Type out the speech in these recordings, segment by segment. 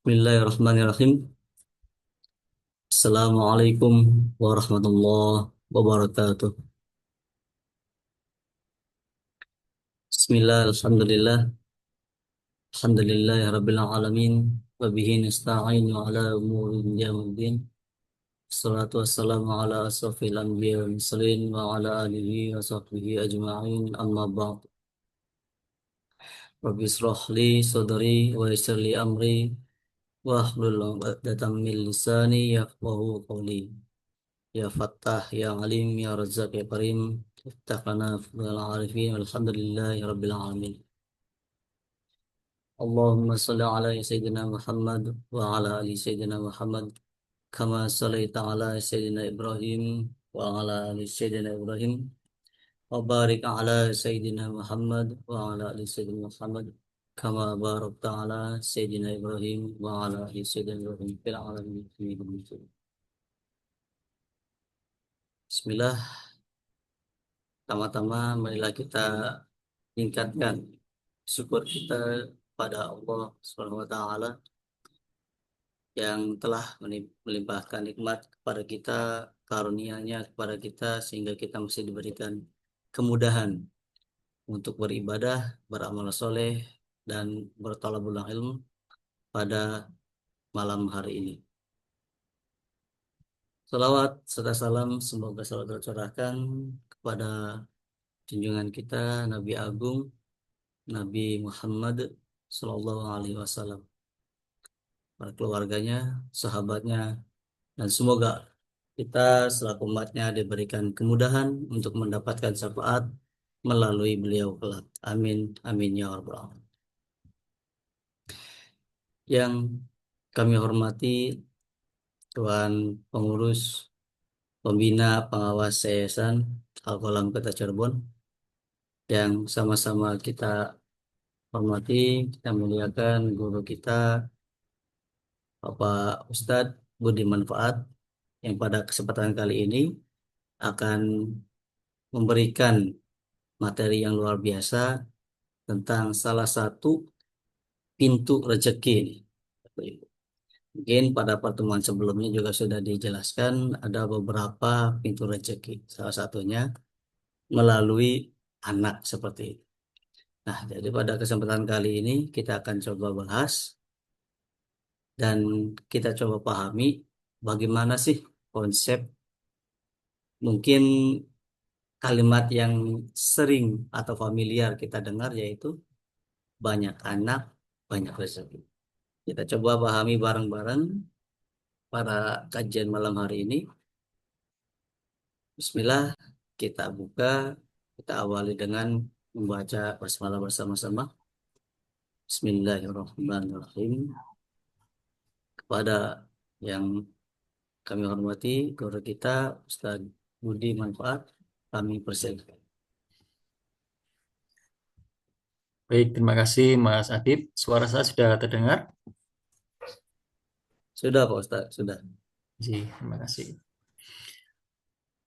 Bismillahirrahmanirrahim. Assalamualaikum warahmatullahi wabarakatuh. Bismillah, alhamdulillah, alhamdulillahi rabbil alamin, wa bihi nasta'in wa ala umuri yawmiddin. Assalatu wassalamu ala asrafil anbiya wal mursalin wa ala alihi wa sahbihi ajma'in, amma ba'd. Rabbi israh li sadri wa yassir li amri wa hlul 'uqdatam min lisani yafqahu qawli. Ya Fattah, Ya Alim, Ya Razzaq, Ya Karim, Iftah lana fadhal arifin, walhamdulillahi Rabbil Alamin. Allahumma salli ala Sayyidina Muhammad wa ala ali Sayyidina Muhammad, kama sallaita ala Sayyidina Ibrahim wa ala ali Sayyidina Ibrahim, wa barik ala Sayyidina Muhammad wa ala ali Sayyidina Muhammad, kama barakta ala Sayyidina Ibrahim wa ala ali Sayyidina Ibrahim fil alamin. Bismillah. Pertama-tama marilah kita tingkatkan syukur kita pada Allah Subhanahu wa taala yang telah melimpahkan nikmat kepada kita, karunia-Nya kepada kita sehingga kita masih diberikan kemudahan untuk beribadah, beramal soleh dan bertolabul ilmu pada malam hari ini. Salawat serta salam semoga selalu tercurahkan kepada junjungan kita Nabi Agung Nabi Muhammad Sallallahu Alaihi Wasallam, para keluarganya, sahabatnya, dan semoga kita selaku umatnya diberikan kemudahan untuk mendapatkan syafaat melalui beliau kelak. Amin, amin ya rabbal alamin. Yang kami hormati Tuan Pengurus Pembina Pengawas Yayasan Al-Qalam Kota Cirebon, yang sama-sama kita hormati, kita muliakan guru kita Bapak Ustadz Budi Manfaat yang pada kesempatan kali ini akan memberikan materi yang luar biasa tentang salah satu pintu rezeki. Mungkin pada pertemuan sebelumnya juga sudah dijelaskan ada beberapa pintu rezeki. Salah satunya melalui anak seperti itu. Nah, jadi pada kesempatan kali ini kita akan coba bahas dan kita coba pahami bagaimana sih konsep mungkin kalimat yang sering atau familiar kita dengar yaitu banyak anak, banyak rezeki. Kita coba pahami bareng-bareng pada kajian malam hari ini. Bismillah, kita buka, kita awali dengan membaca basmalah bersama-sama. Bismillahirrahmanirrahim. Kepada yang kami hormati, guru kita Ustaz Budi Manfaat, kami persilakan. Baik, terima kasih Mas Adib. Suara saya sudah terdengar? Sudah Pak Ustaz, sudah. Terima kasih.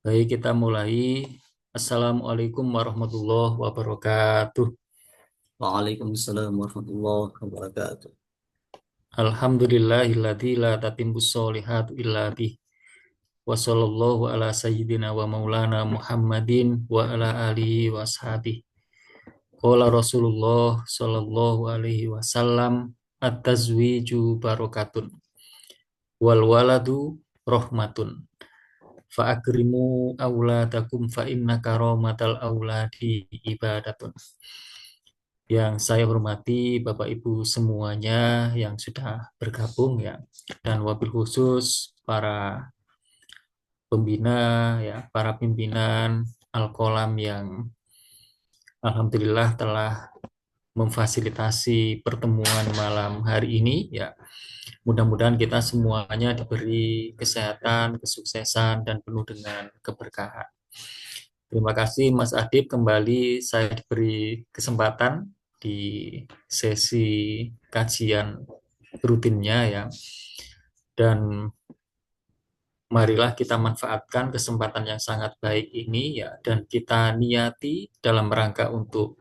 Baik, kita mulai. Assalamualaikum warahmatullahi wabarakatuh. Waalaikumsalam warahmatullahi wabarakatuh. Alhamdulillahilladzi la tatimbus solihatu illa bih. Wa sallallahu ala sayyidina wa maulana Muhammadin wa ala alihi wa ashabihi. Qala Rasulullah sallallahu alaihi wasallam at-tazwiju barakatun wal waladu rahmatun. Fa'akrimu auladakum fa inna karomatal auladi ibadatun. Yang saya hormati Bapak Ibu semuanya yang sudah bergabung ya, dan wabil khusus para pembina ya, para pimpinan Al-Qalam yang alhamdulillah telah memfasilitasi pertemuan malam hari ini ya. Mudah-mudahan kita semuanya diberi kesehatan, kesuksesan, dan penuh dengan keberkahan. Terima kasih Mas Adib, kembali saya diberi kesempatan di sesi kajian rutinnya ya. Dan marilah kita manfaatkan kesempatan yang sangat baik ini ya, dan kita niati dalam rangka untuk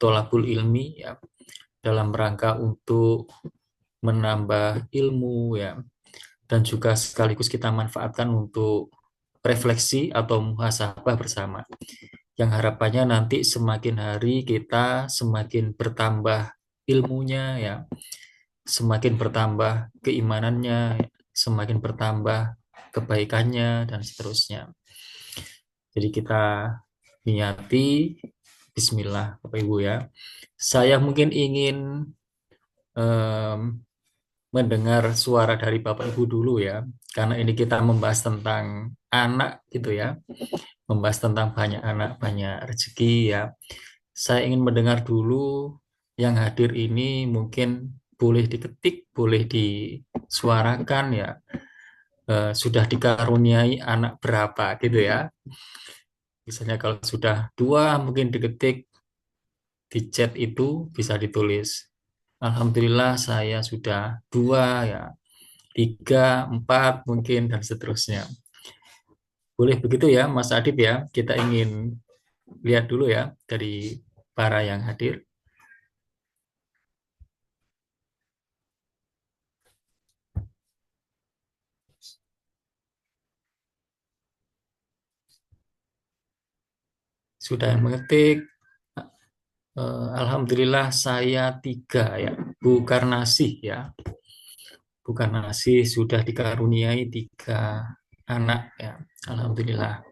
tolabul ilmi ya, dalam rangka untuk menambah ilmu ya, dan juga sekaligus kita manfaatkan untuk refleksi atau muhasabah bersama. Yang harapannya nanti semakin hari kita semakin bertambah ilmunya ya, semakin bertambah keimanannya, semakin bertambah kebaikannya dan seterusnya. Jadi kita niati Bismillah Bapak Ibu ya. Saya mungkin ingin em, mendengar suara dari Bapak Ibu dulu ya, karena ini kita membahas tentang anak gitu ya, membahas tentang banyak anak, banyak rezeki ya. Saya ingin mendengar dulu yang hadir ini, mungkin boleh diketik, boleh disuarakan ya, sudah dikaruniai anak berapa gitu ya. Misalnya kalau sudah dua mungkin diketik di chat itu bisa ditulis. Alhamdulillah saya sudah dua ya, tiga, empat mungkin dan seterusnya. Boleh begitu ya Mas Adib ya. Kita ingin lihat dulu ya dari para yang hadir. Sudah yang mengetik. Alhamdulillah saya tiga ya. Bukan nasi ya. Bukan nasi sudah dikaruniai tiga anak ya. Alhamdulillah.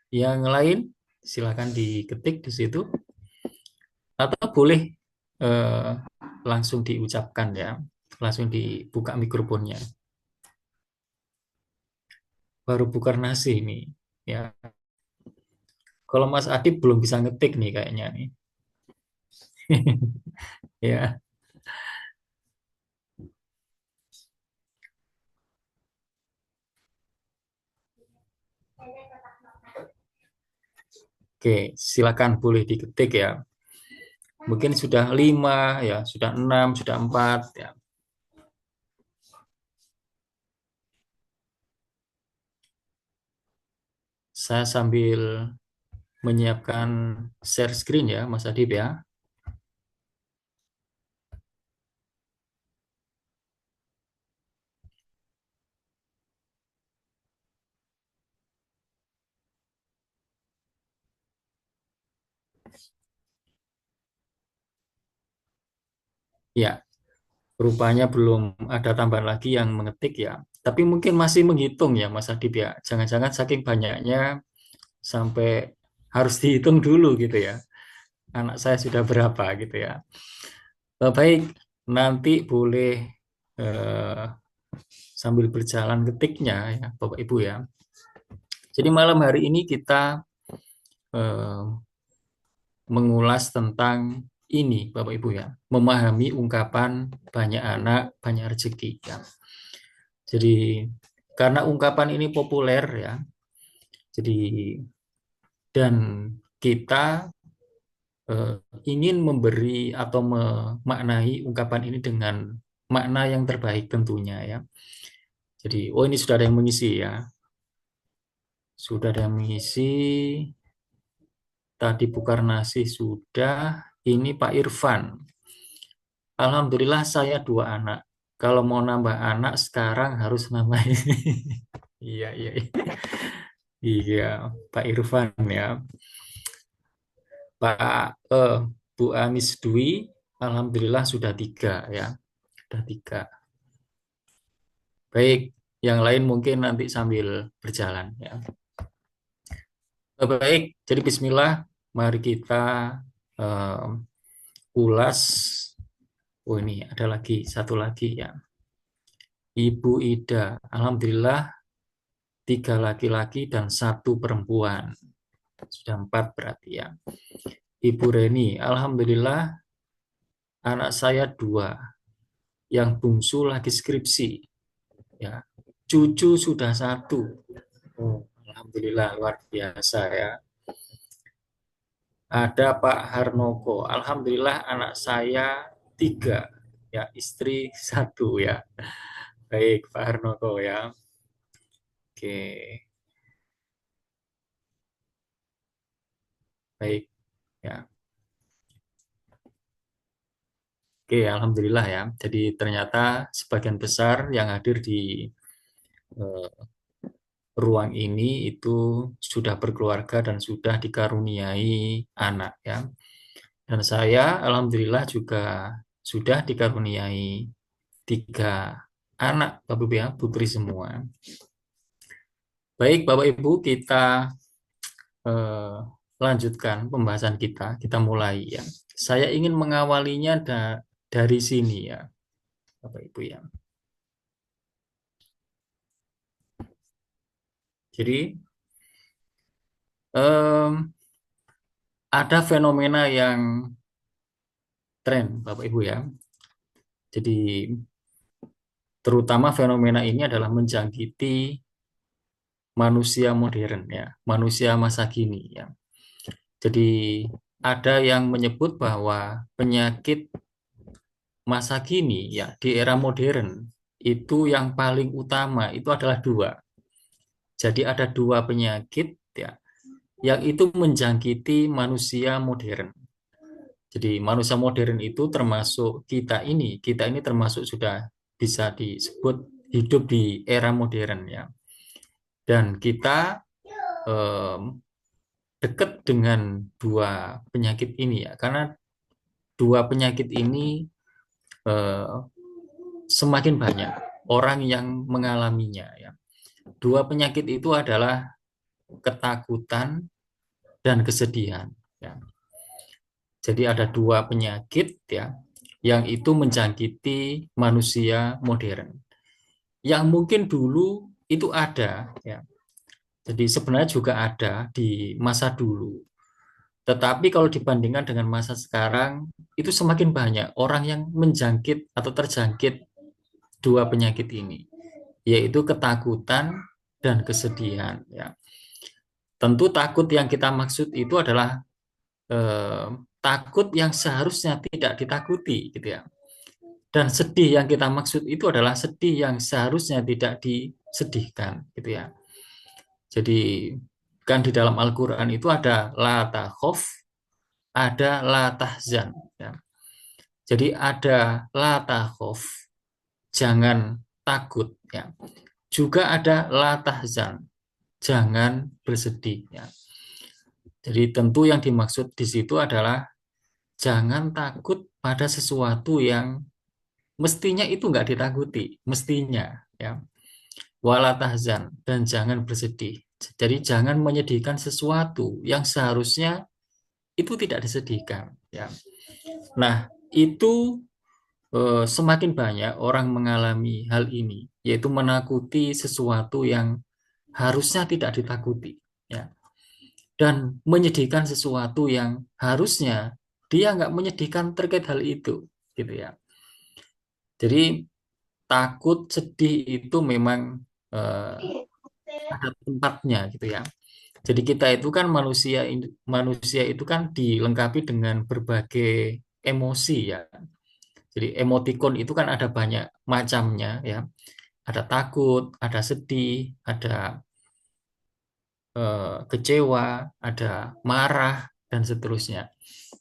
Yang lain silakan diketik di situ atau boleh eh, langsung diucapkan ya. Langsung dibuka mikrofonnya. Baru buka nasi ini ya. Kalau Mas Adib belum bisa ngetik nih kayaknya nih. Ya. Oke, silakan boleh diketik ya. Mungkin sudah lima, ya, sudah enam, sudah empat, ya. Saya sambil menyiapkan share screen ya, Mas Adib ya. Ya, rupanya belum ada tambahan lagi yang mengetik ya. Tapi mungkin masih menghitung ya, Mas Adib ya. Jangan-jangan saking banyaknya sampai harus dihitung dulu gitu ya. Anak saya sudah berapa gitu ya. Baik, nanti boleh eh, sambil berjalan ketiknya ya, Bapak Ibu ya. Jadi malam hari ini kita eh, mengulas tentang ini, Bapak Ibu ya, memahami ungkapan banyak anak, banyak rezeki ya. Jadi karena ungkapan ini populer ya, jadi dan kita eh, ingin memberi atau memaknai ungkapan ini dengan makna yang terbaik tentunya ya. Jadi, oh ini sudah ada yang mengisi ya, sudah ada yang mengisi. Tadi Bukar Nasi sudah, ini Pak Irfan. Alhamdulillah saya dua anak. Kalau mau nambah anak sekarang harus nambah ini. Iya, iya, iya. Iya, Pak Irfan ya. Pak Bu Anis Dwi, Alhamdulillah sudah tiga ya. Sudah tiga. Baik, yang lain mungkin nanti sambil berjalan ya. Baik, jadi Bismillah, mari kita eh, ulas. Oh ini ada lagi, satu lagi ya. Ibu Ida, Alhamdulillah tiga laki-laki dan satu perempuan. Sudah empat berarti ya. Ibu Reni, Alhamdulillah anak saya dua. Yang bungsu lagi skripsi. Ya. Cucu sudah satu. Oh, Alhamdulillah luar biasa ya. Ada Pak Harnoko, Alhamdulillah anak saya tiga. Ya, istri satu ya. Baik, Pak Harnoko ya. Oke, baik. Ya. Oke, alhamdulillah ya. Jadi ternyata sebagian besar yang hadir di eh, ruang ini itu sudah berkeluarga dan sudah dikaruniai anak ya. Dan saya alhamdulillah juga sudah dikaruniai 3 anak, Bapak Ibu ya, putri semua. Baik, Bapak Ibu, kita eh, lanjutkan pembahasan kita. Kita mulai ya. Saya ingin mengawalinya dari sini ya, Bapak Ibu ya. Jadi em, ada fenomena yang tren, Bapak Ibu ya. Jadi terutama fenomena ini adalah menjangkiti manusia modern ya, manusia masa kini ya. Jadi ada yang menyebut bahwa penyakit masa kini ya di era modern itu yang paling utama itu adalah 2. Jadi ada 2 penyakit ya yang itu menjangkiti manusia modern. Jadi manusia modern itu termasuk kita ini termasuk sudah bisa disebut hidup di era modern ya. Dan kita em, dekat dengan 2 penyakit ini ya, karena 2 penyakit ini eh, semakin banyak orang yang mengalaminya ya. 2 penyakit itu adalah ketakutan dan kesedihan ya. Jadi ada 2 penyakit ya yang itu menjangkiti manusia modern. Yang mungkin dulu itu ada ya. Jadi sebenarnya juga ada di masa dulu. Tetapi kalau dibandingkan dengan masa sekarang, itu semakin banyak orang yang menjangkit atau terjangkit 2 penyakit ini, yaitu ketakutan dan kesedihan. Ya. Tentu takut yang kita maksud itu adalah eh, takut yang seharusnya tidak ditakuti, gitu ya. Dan sedih yang kita maksud itu adalah sedih yang seharusnya tidak disedihkan, gitu ya. Jadi kan di dalam Al-Quran itu ada la takhaf, ada la tahzan. Ya. Jadi ada la takhaf, jangan takut. Ya. Juga ada la tahzan, jangan bersedih. Ya. Jadi tentu yang dimaksud di situ adalah jangan takut pada sesuatu yang mestinya itu nggak ditakuti, mestinya. Ya. Wala tahzan, dan jangan bersedih. Jadi jangan menyedihkan sesuatu yang seharusnya itu tidak disedihkan. Ya. Nah, itu semakin banyak orang mengalami hal ini, yaitu menakuti sesuatu yang harusnya tidak ditakuti, ya, dan menyedihkan sesuatu yang harusnya dia nggak menyedihkan terkait hal itu, gitu ya. Jadi takut, sedih itu memang eh, ada tempatnya, gitu ya. Jadi kita itu kan manusia itu kan dilengkapi dengan berbagai emosi ya. Jadi emotikon itu kan ada banyak macamnya ya. Ada takut, ada sedih, ada kecewa, ada marah dan seterusnya.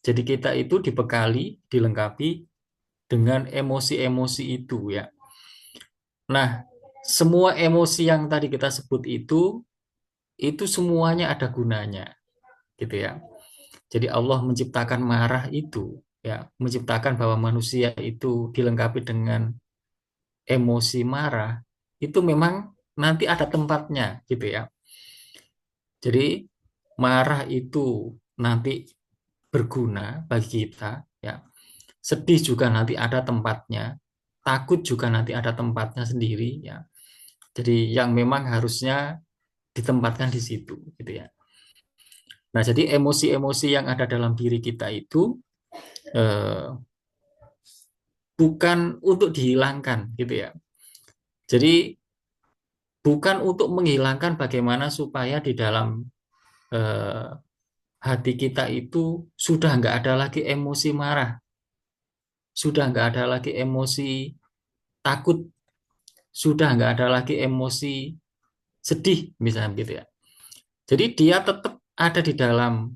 Jadi kita itu dibekali, dilengkapi dengan emosi-emosi itu ya. Nah, semua emosi yang tadi kita sebut itu semuanya ada gunanya, gitu ya. Jadi Allah menciptakan marah itu ya, menciptakan bahwa manusia itu dilengkapi dengan emosi marah, itu memang nanti ada tempatnya gitu ya. Jadi marah itu nanti berguna bagi kita ya. Sedih juga nanti ada tempatnya, takut juga nanti ada tempatnya sendiri ya. Jadi yang memang harusnya ditempatkan di situ gitu ya. Nah, jadi emosi-emosi yang ada dalam diri kita itu eh, bukan untuk dihilangkan gitu ya. Jadi bukan untuk menghilangkan bagaimana supaya di dalam eh, hati kita itu sudah nggak ada lagi emosi marah, sudah nggak ada lagi emosi takut, sudah nggak ada lagi emosi sedih, misalnya gitu ya. Jadi dia tetap ada di dalam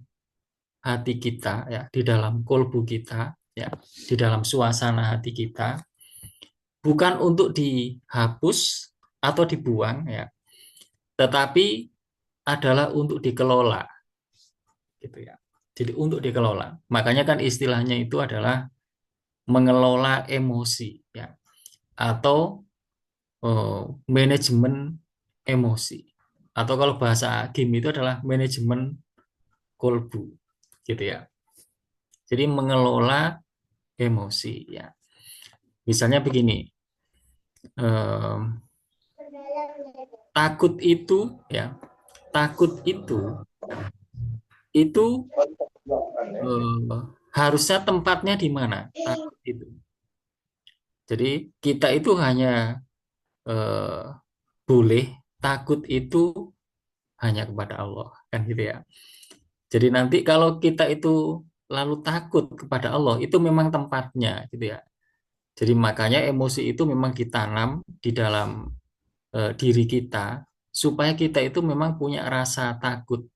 hati kita, ya, di dalam kolbu kita, ya, di dalam suasana hati kita, bukan untuk dihapus atau dibuang ya, tetapi adalah untuk dikelola gitu ya. Jadi untuk dikelola. Makanya kan istilahnya itu adalah mengelola emosi ya, atau manajemen emosi. Atau kalau bahasa game itu adalah manajemen kolbu gitu ya. Jadi mengelola emosi ya. Misalnya begini, eh, takut itu ya, takut itu harusnya tempatnya di mana? Takut itu. Jadi kita itu hanya eh, boleh takut itu hanya kepada Allah kan gitu ya. Jadi nanti kalau kita itu lalu takut kepada Allah itu memang tempatnya gitu ya. Jadi makanya emosi itu memang ditanam di dalam diri kita supaya kita itu memang punya rasa takut.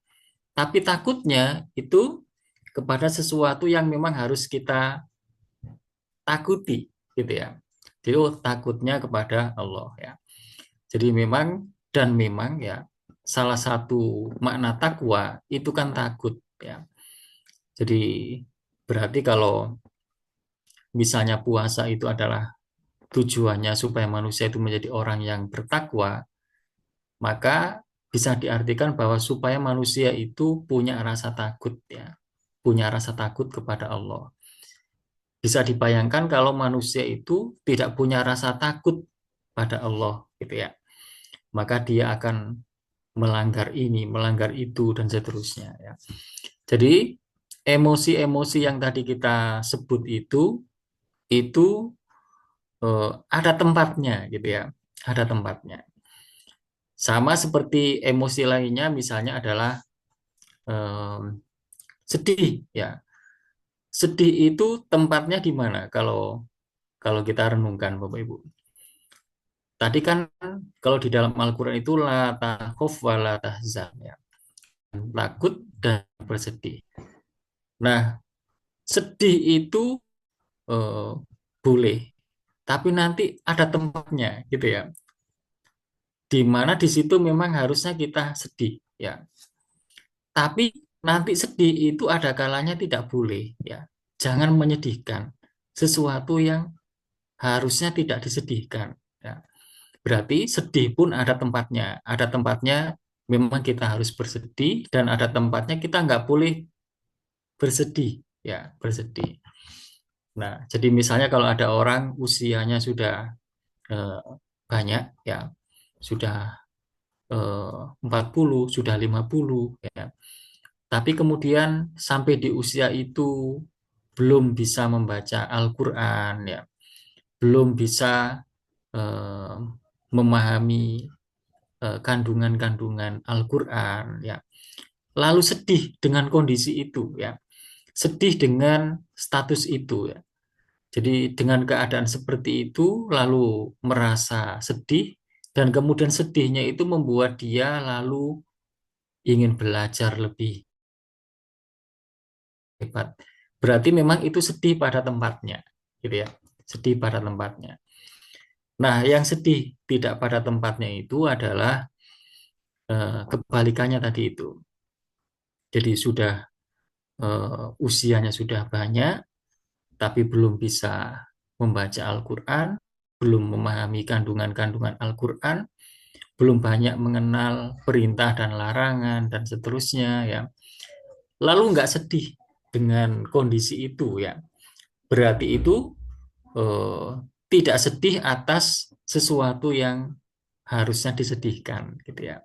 Tapi takutnya itu kepada sesuatu yang memang harus kita takuti gitu ya. Jadi takutnya kepada Allah ya. Jadi memang ya salah satu makna takwa itu kan takut ya. Jadi berarti kalau misalnya puasa itu adalah tujuannya supaya manusia itu menjadi orang yang bertakwa, maka bisa diartikan bahwa supaya manusia itu punya rasa takut ya, punya rasa takut kepada Allah. Bisa dibayangkan kalau manusia itu tidak punya rasa takut pada Allah gitu ya, maka dia akan melanggar ini, melanggar itu dan seterusnya ya. Jadi emosi-emosi yang tadi kita sebut itu ada tempatnya gitu ya, ada tempatnya. Sama seperti emosi lainnya misalnya adalah eh, sedih ya. Sedih itu tempatnya di mana kalau kalau kita renungkan Bapak Ibu. Tadi kan kalau di dalam Al-Qur'an itu la takhaf wa la tahzan ya. Takut dan bersedih. Nah, sedih itu eh, boleh, tapi nanti ada tempatnya gitu ya. Di mana di situ memang harusnya kita sedih ya. Tapi nanti sedih itu ada kalanya tidak boleh ya. Jangan menyedihkan sesuatu yang harusnya tidak disedihkan ya. Berarti sedih pun ada tempatnya. Ada tempatnya memang kita harus bersedih dan ada tempatnya kita nggak boleh bersedih ya, bersedih. Nah, jadi misalnya kalau ada orang usianya sudah eh, banyak ya, sudah 40, sudah 50 ya. Tapi kemudian sampai di usia itu belum bisa membaca Al-Qur'an ya, belum bisa eh, memahami kandungan-kandungan Al-Qur'an ya. Lalu sedih dengan kondisi itu ya. Sedih dengan status itu ya. Jadi dengan keadaan seperti itu lalu merasa sedih dan kemudian sedihnya itu membuat dia lalu ingin belajar lebih hebat. Berarti memang itu sedih pada tempatnya, gitu ya. Sedih pada tempatnya. Nah, yang sedih tidak pada tempatnya itu adalah kebalikannya tadi itu. Jadi sudah usianya sudah banyak, tapi belum bisa membaca Al-Quran, belum memahami kandungan-kandungan Al-Quran, belum banyak mengenal perintah dan larangan dan seterusnya ya. Lalu nggak sedih dengan kondisi itu ya. Berarti itu eh, tidak sedih atas sesuatu yang harusnya disedihkan gitu ya.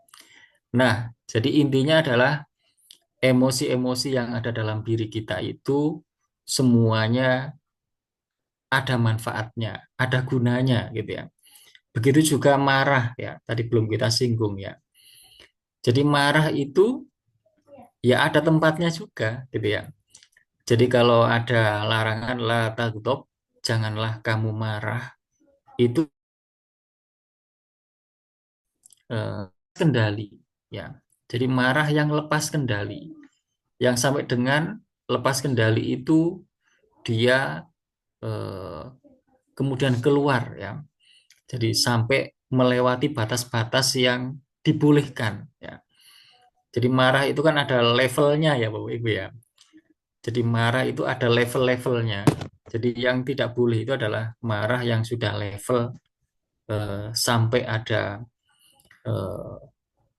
Nah, jadi intinya adalah emosi-emosi yang ada dalam diri kita itu semuanya ada manfaatnya, ada gunanya gitu ya. Begitu juga marah ya, tadi belum kita singgung ya. Jadi marah itu ya ada tempatnya juga gitu ya. Jadi kalau ada larangan la tagdob, janganlah kamu marah, itu kendali ya. Jadi marah yang lepas kendali. Yang sampai dengan lepas kendali itu dia eh, kemudian keluar ya. Jadi sampai melewati batas-batas yang dibolehkan ya. Jadi marah itu kan ada levelnya ya Bapak Ibu ya. Jadi marah itu ada level-levelnya. Jadi yang tidak boleh itu adalah marah yang sudah level sampai ada eh,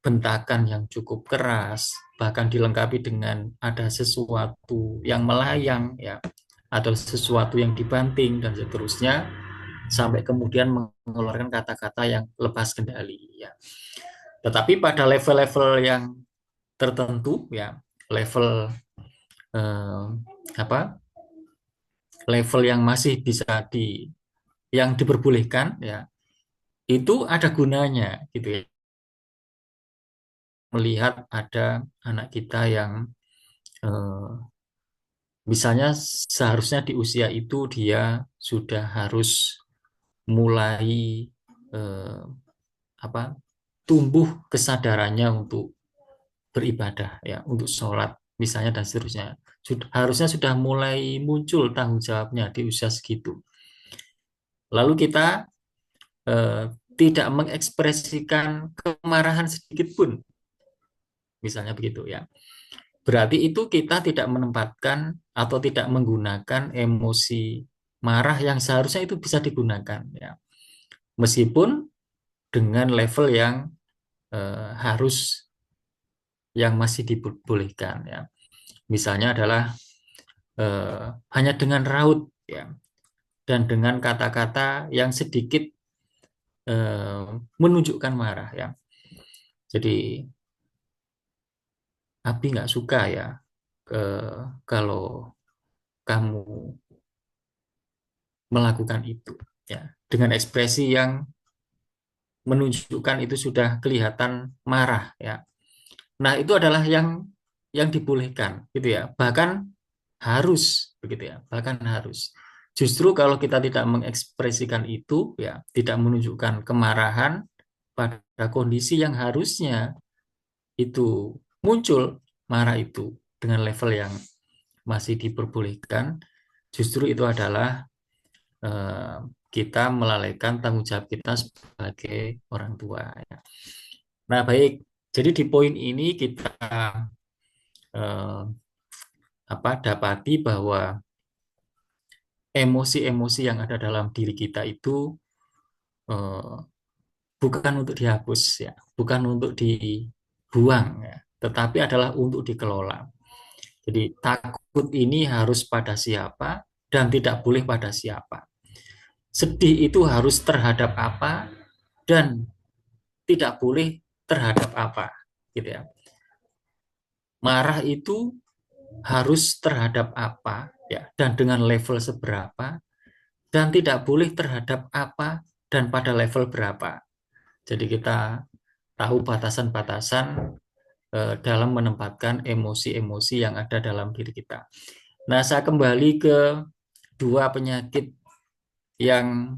bentakan yang cukup keras, bahkan dilengkapi dengan ada sesuatu yang melayang ya, atau sesuatu yang dibanting dan seterusnya, sampai kemudian mengeluarkan kata-kata yang lepas kendali ya. Tetapi pada level-level yang tertentu ya, level eh, apa? Level yang masih bisa yang diperbolehkan ya, itu ada gunanya gitu ya. Melihat ada anak kita yang eh, misalnya seharusnya di usia itu dia sudah harus mulai eh, apa tumbuh kesadarannya untuk beribadah ya, untuk sholat misalnya dan seterusnya. Harusnya sudah mulai muncul tanggung jawabnya di usia segitu. Lalu kita eh, tidak mengekspresikan kemarahan sedikit pun, misalnya begitu ya. Berarti itu kita tidak menempatkan atau tidak menggunakan emosi marah yang seharusnya itu bisa digunakan ya. Meskipun dengan level yang harus yang masih dibolehkan ya. Misalnya adalah hanya dengan raut ya, dan dengan kata-kata yang sedikit menunjukkan marah ya. Jadi Abi nggak suka ya kalau kamu melakukan itu ya, dengan ekspresi yang menunjukkan itu sudah kelihatan marah ya. Nah, itu adalah yang dibolehkan gitu ya. Bahkan harus begitu ya. Bahkan harus. Justru kalau kita tidak mengekspresikan itu ya, tidak menunjukkan kemarahan pada kondisi yang harusnya itu muncul marah itu dengan level yang masih diperbolehkan, justru itu adalah eh, kita melalaikan tanggung jawab kita sebagai orang tua ya. Nah, baik. Jadi di poin ini kita eh, dapati bahwa emosi-emosi yang ada dalam diri kita itu eh, bukan untuk dihapus ya, bukan untuk dibuang ya, tetapi adalah untuk dikelola. Jadi takut ini harus pada siapa dan tidak boleh pada siapa. Sedih itu harus terhadap apa dan tidak boleh terhadap apa, gitu ya. Marah itu harus terhadap apa ya, dan dengan level seberapa, dan tidak boleh terhadap apa dan pada level berapa. Jadi kita tahu batasan-batasan dalam menempatkan emosi-emosi yang ada dalam diri kita. Nah, saya kembali ke dua penyakit yang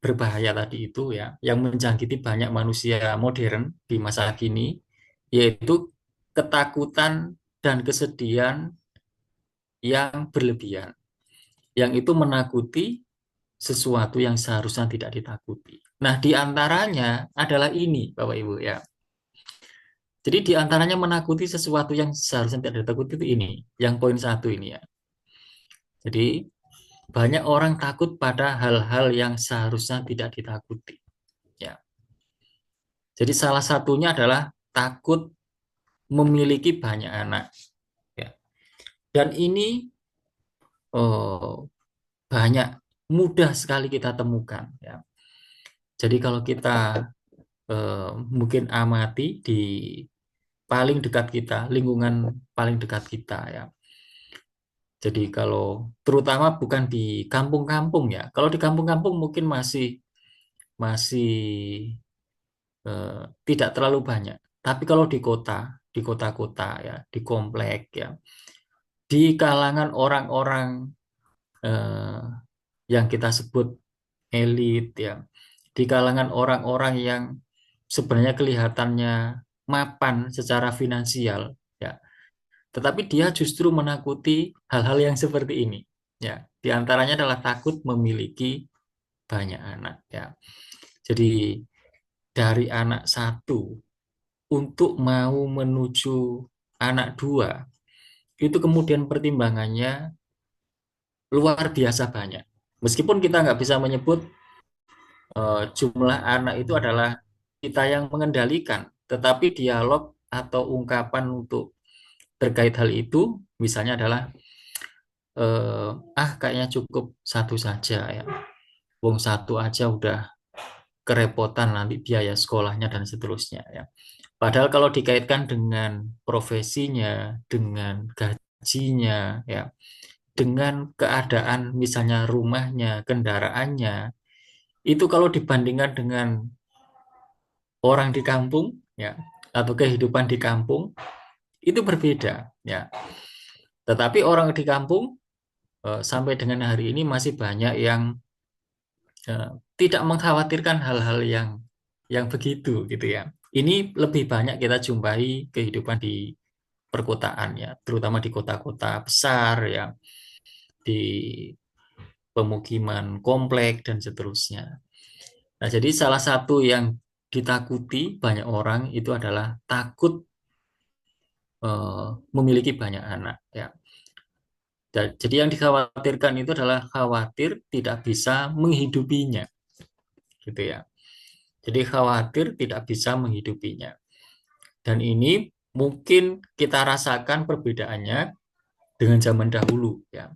berbahaya tadi itu ya, yang menjangkiti banyak manusia modern di masa kini, yaitu ketakutan dan kesedihan yang berlebihan, yang itu menakuti sesuatu yang seharusnya tidak ditakuti. Nah, di antaranya adalah ini, Bapak Ibu ya. Jadi di antaranya menakuti sesuatu yang seharusnya tidak ditakuti itu ini, yang poin satu ini ya. Jadi banyak orang takut pada hal-hal yang seharusnya tidak ditakuti. Ya. Jadi salah satunya adalah takut memiliki banyak anak. Ya. Dan ini oh, banyak mudah sekali kita temukan. Ya. Jadi kalau kita mungkin amati di paling dekat kita, lingkungan paling dekat kita ya. Jadi kalau terutama bukan di kampung-kampung ya. Kalau di kampung-kampung mungkin masih masih tidak terlalu banyak. Tapi kalau di kota-kota ya, di komplek ya, di kalangan orang-orang eh, yang kita sebut elit ya, di kalangan orang-orang yang sebenarnya kelihatannya mapan secara finansial ya, tetapi dia justru menakuti hal-hal yang seperti ini. Ya, di antaranya adalah takut memiliki banyak anak. Ya, jadi dari anak satu untuk mau menuju anak dua, itu kemudian pertimbangannya luar biasa banyak. Meskipun kita nggak bisa menyebut jumlah anak itu adalah kita yang mengendalikan, tetapi dialog atau ungkapan untuk terkait hal itu, misalnya adalah kayaknya cukup satu saja ya. Wong satu aja udah kerepotan nanti biaya sekolahnya dan seterusnya ya. Padahal kalau dikaitkan dengan profesinya, dengan gajinya ya, dengan keadaan misalnya rumahnya, kendaraannya, itu kalau dibandingkan dengan orang di kampung ya atau kehidupan di kampung itu berbeda ya. Tetapi orang di kampung sampai dengan hari ini masih banyak yang eh, tidak mengkhawatirkan hal-hal yang begitu gitu ya. Ini lebih banyak kita jumpai kehidupan di perkotaan ya, terutama di kota-kota besar ya, di pemukiman komplek dan seterusnya. Nah, jadi salah satu yang ditakuti banyak orang itu adalah takut memiliki banyak anak ya. Jadi yang dikhawatirkan itu adalah khawatir tidak bisa menghidupinya gitu ya. Jadi khawatir tidak bisa menghidupinya. Dan ini mungkin kita rasakan perbedaannya dengan zaman dahulu ya.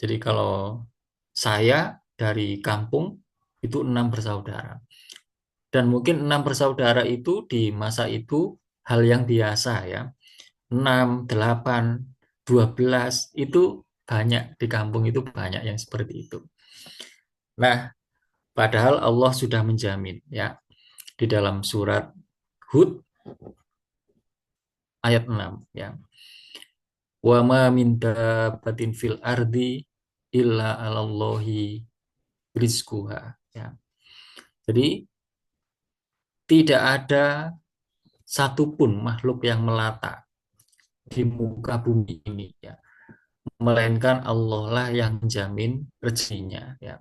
Jadi kalau saya dari kampung itu 6 bersaudara. Dan mungkin 6 bersaudara itu di masa itu hal yang biasa ya. 6, 8, 12 itu banyak di kampung itu banyak yang seperti itu. Nah, padahal Allah sudah menjamin ya di dalam surat Hud ayat 6 ya. Wa ma min dabbatin fil ardi illa 'alallahi rizquha ya. Jadi tidak ada satupun makhluk yang melata di muka bumi ini ya, melainkan Allah lah yang menjamin rezekinya ya.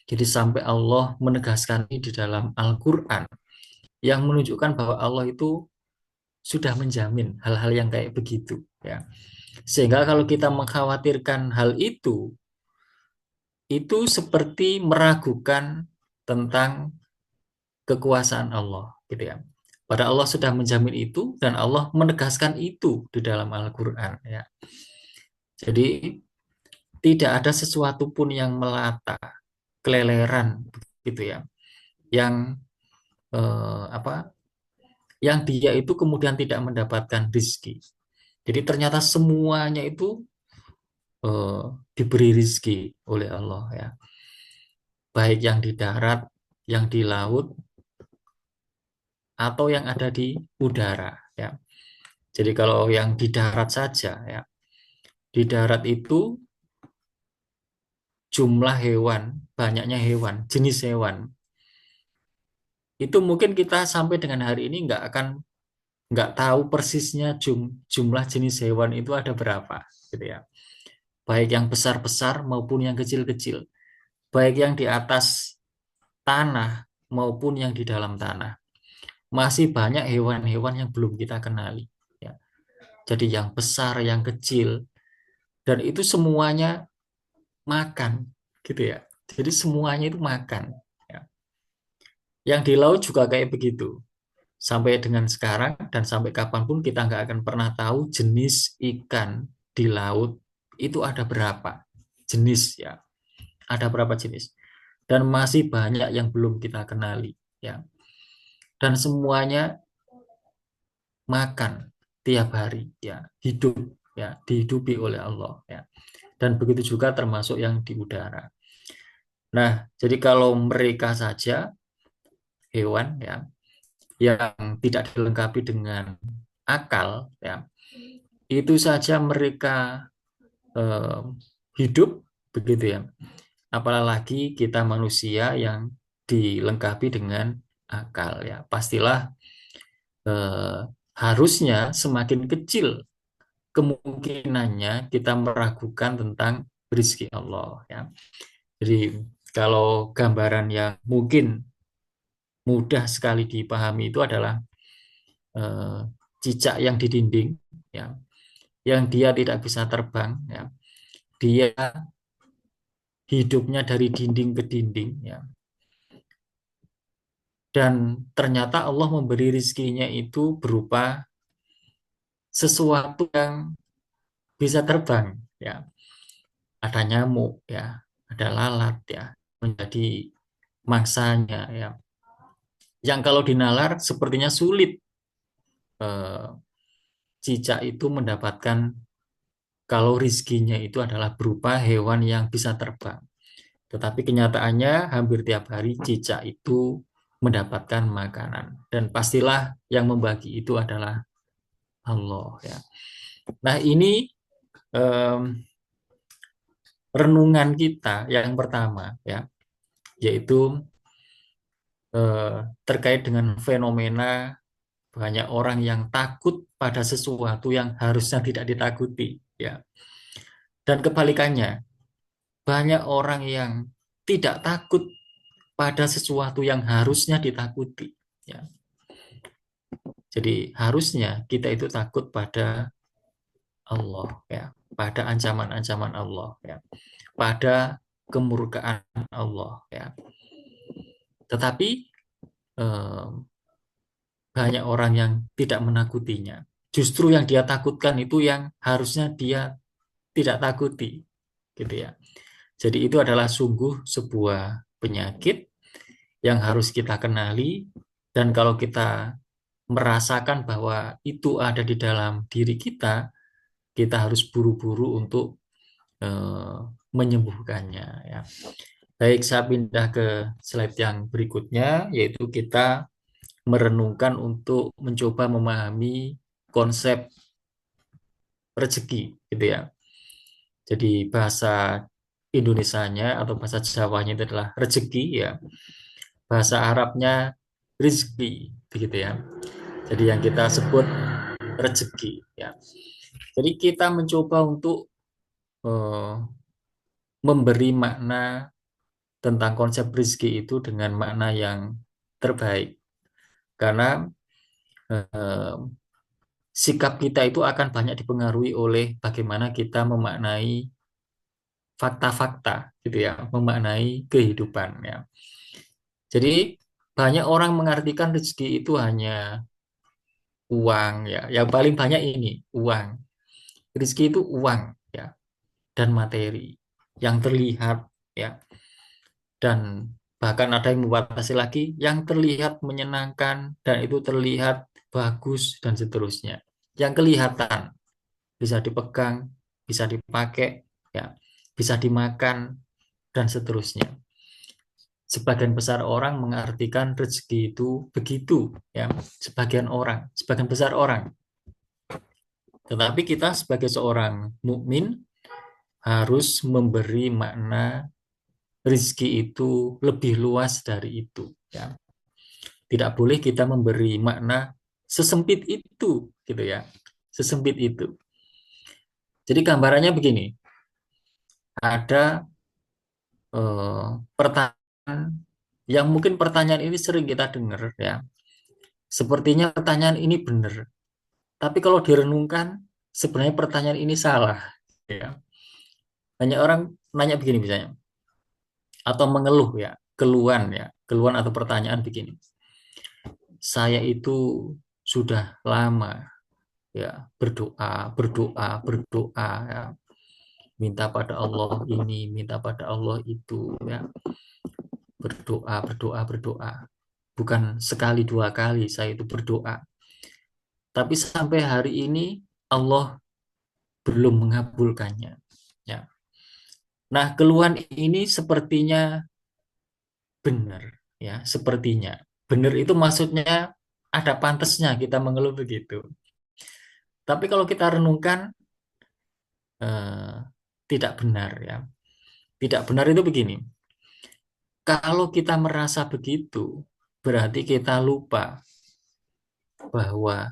Jadi sampai Allah menegaskan ini di dalam Al-Qur'an yang menunjukkan bahwa Allah itu sudah menjamin hal-hal yang kayak begitu ya. Sehingga kalau kita mengkhawatirkan hal itu seperti meragukan tentang kekuasaan Allah gitu ya. Pada Allah sudah menjamin itu dan Allah menegaskan itu di dalam Al-Qur'an ya. Jadi tidak ada sesuatu pun yang melata, keleleran gitu ya. Yang apa? Yang dia itu kemudian tidak mendapatkan rezeki. Jadi ternyata semuanya itu eh, diberi rezeki oleh Allah ya. Baik yang di darat, yang di laut, atau yang ada di udara ya. Jadi kalau yang di darat saja ya, di darat itu jumlah hewan, banyaknya hewan, jenis hewan itu mungkin kita sampai dengan hari ini nggak tahu persisnya jumlah jenis hewan itu ada berapa gitu ya. Baik yang besar-besar maupun yang kecil-kecil, baik yang di atas tanah maupun yang di dalam tanah. Masih banyak hewan-hewan yang belum kita kenali ya. Jadi yang besar, yang kecil, dan itu semuanya makan gitu ya. Jadi semuanya itu makan ya. Yang di laut juga kayak begitu. Sampai dengan sekarang dan sampai kapanpun kita nggak akan pernah tahu jenis ikan di laut itu ada berapa jenis ya. Ada berapa jenis. Dan masih banyak yang belum kita kenali ya. Dan semuanya makan tiap hari ya, hidup ya, dihidupi oleh Allah ya. Dan begitu juga termasuk yang di udara. Nah, jadi kalau mereka saja hewan ya yang tidak dilengkapi dengan akal ya, itu saja mereka eh, hidup begitu ya. Apalagi kita manusia yang dilengkapi dengan akal ya. Pastilah eh, harusnya semakin kecil kemungkinannya kita meragukan tentang rezeki Allah ya. Jadi kalau gambaran yang mungkin mudah sekali dipahami itu adalah eh, cicak yang di dinding ya, yang dia tidak bisa terbang ya. Dia hidupnya dari dinding ke dinding ya. Dan ternyata Allah memberi rizkinya itu berupa sesuatu yang bisa terbang ya. Ada nyamuk ya, ada lalat ya, menjadi mangsanya ya. Yang kalau dinalar sepertinya sulit eh, cicak itu mendapatkan kalau rizkinya itu adalah berupa hewan yang bisa terbang. Tetapi kenyataannya hampir tiap hari cicak itu mendapatkan makanan. Dan pastilah yang membagi itu adalah Allah ya. Nah, ini em, renungan kita yang pertama ya, yaitu terkait dengan fenomena banyak orang yang takut pada sesuatu yang harusnya tidak ditakuti ya. Dan kebalikannya, banyak orang yang tidak takut pada sesuatu yang harusnya ditakuti ya. Jadi harusnya kita itu takut pada Allah ya, pada ancaman-ancaman Allah ya, pada kemurkaan Allah ya. Tetapi eh, banyak orang yang tidak menakutinya. Justru yang dia takutkan itu yang harusnya dia tidak takuti, gitu ya. Jadi itu adalah sungguh sebuah penyakit yang harus kita kenali, dan kalau kita merasakan bahwa itu ada di dalam diri kita harus buru-buru untuk eh, menyembuhkannya ya. Baik, saya pindah ke slide yang berikutnya, yaitu kita merenungkan untuk mencoba memahami konsep rezeki gitu ya. Jadi bahasa Indonesianya atau bahasa Jawanya itu adalah rezeki ya. Bahasa Arabnya rizki begitu ya. Jadi yang kita sebut rezeki ya. Jadi kita mencoba untuk eh, memberi makna tentang konsep rezeki itu dengan makna yang terbaik. Karena eh, sikap kita itu akan banyak dipengaruhi oleh bagaimana kita memaknai fakta-fakta gitu ya, memaknai kehidupan ya. Jadi banyak orang mengartikan rezeki itu hanya uang ya. Yang paling banyak ini uang. Rezeki itu uang ya, dan materi yang terlihat ya. Dan bahkan ada yang membatasi lagi yang terlihat menyenangkan dan itu terlihat bagus dan seterusnya. Yang kelihatan bisa dipegang, bisa dipakai, ya, bisa dimakan, dan seterusnya. Sebagian besar orang mengartikan rezeki itu begitu, ya, sebagian besar orang. Tetapi kita sebagai seorang mukmin harus memberi makna rezeki itu lebih luas dari itu, ya. Tidak boleh kita memberi makna sesempit itu, gitu ya, sesempit itu. Jadi gambarannya begini, ada pertanyaan yang mungkin pertanyaan ini sering kita dengar ya. Sepertinya pertanyaan ini benar, tapi kalau direnungkan sebenarnya pertanyaan ini salah ya. Banyak orang nanya begini misalnya atau mengeluh ya, keluhan atau pertanyaan begini. Saya itu sudah lama ya berdoa, berdoa, berdoa ya. Minta pada Allah ini, minta pada Allah itu ya. Berdoa, berdoa, berdoa. Bukan sekali dua kali saya itu berdoa. Tapi sampai hari ini Allah belum mengabulkannya. Ya. Nah, keluhan ini sepertinya benar, ya, sepertinya. Benar itu maksudnya ada pantasnya kita mengeluh begitu. Tapi kalau kita renungkan eh, tidak benar ya. Tidak benar itu begini. Kalau kita merasa begitu, berarti kita lupa bahwa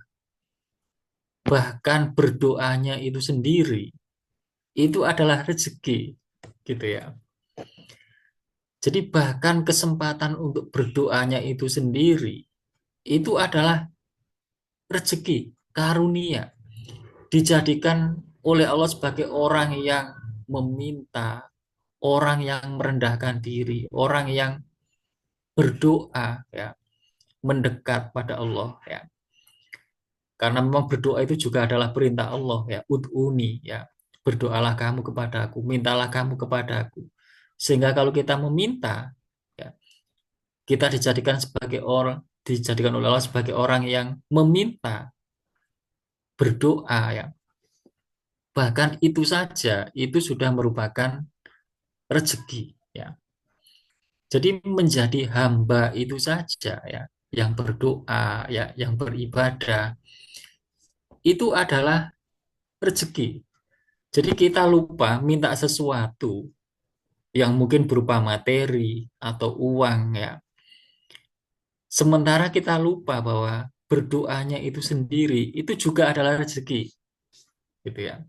bahkan berdoanya itu sendiri itu adalah rezeki. gitu ya. Jadi bahkan kesempatan untuk berdoanya itu sendiri itu adalah rezeki, karunia, dijadikan oleh Allah sebagai orang yang meminta, orang yang merendahkan diri, orang yang berdoa ya, mendekat pada Allah ya. Karena memang berdoa itu juga adalah perintah Allah ya, ud'uni ya. Berdoalah kamu kepadaku, mintalah kamu kepadaku. Sehingga kalau kita meminta ya, kita dijadikan oleh Allah sebagai orang yang meminta, berdoa ya. Bahkan itu saja itu sudah merupakan rezeki ya. Jadi menjadi hamba itu saja ya, yang berdoa ya, yang beribadah itu adalah rezeki. Jadi kita lupa minta sesuatu yang mungkin berupa materi atau uang ya. Sementara kita lupa bahwa berdoanya itu sendiri itu juga adalah rezeki gitu ya.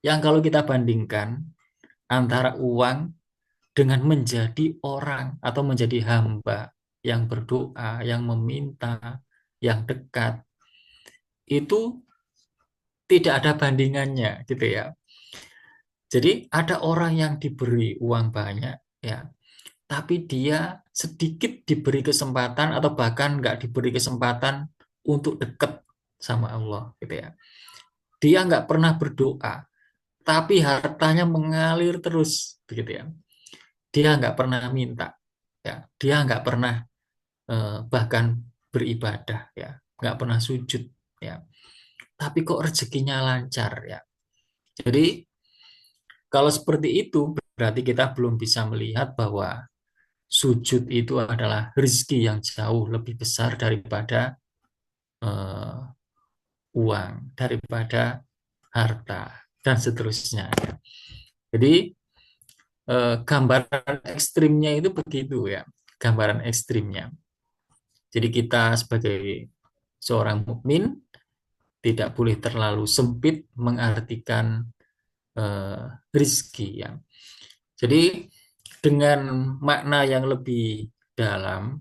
Yang kalau kita bandingkan antara uang dengan menjadi orang atau menjadi hamba yang berdoa, yang meminta, yang dekat, itu tidak ada bandingannya gitu ya. Jadi ada orang yang diberi uang banyak ya, tapi dia sedikit diberi kesempatan atau bahkan nggak diberi kesempatan untuk dekat sama Allah gitu ya. Dia nggak pernah berdoa, tapi hartanya mengalir terus begitu ya. Dia nggak pernah minta, ya. Dia nggak pernah bahkan beribadah, ya. Nggak pernah sujud, ya. Tapi kok rezekinya lancar, ya. Jadi kalau seperti itu berarti kita belum bisa melihat bahwa sujud itu adalah rezeki yang jauh lebih besar daripada eh, uang, daripada harta dan seterusnya. Ya. Jadi gambaran ekstrimnya itu begitu ya, gambaran ekstrimnya. Jadi kita sebagai seorang mukmin tidak boleh terlalu sempit mengartikan rizki ya. Jadi dengan makna yang lebih dalam,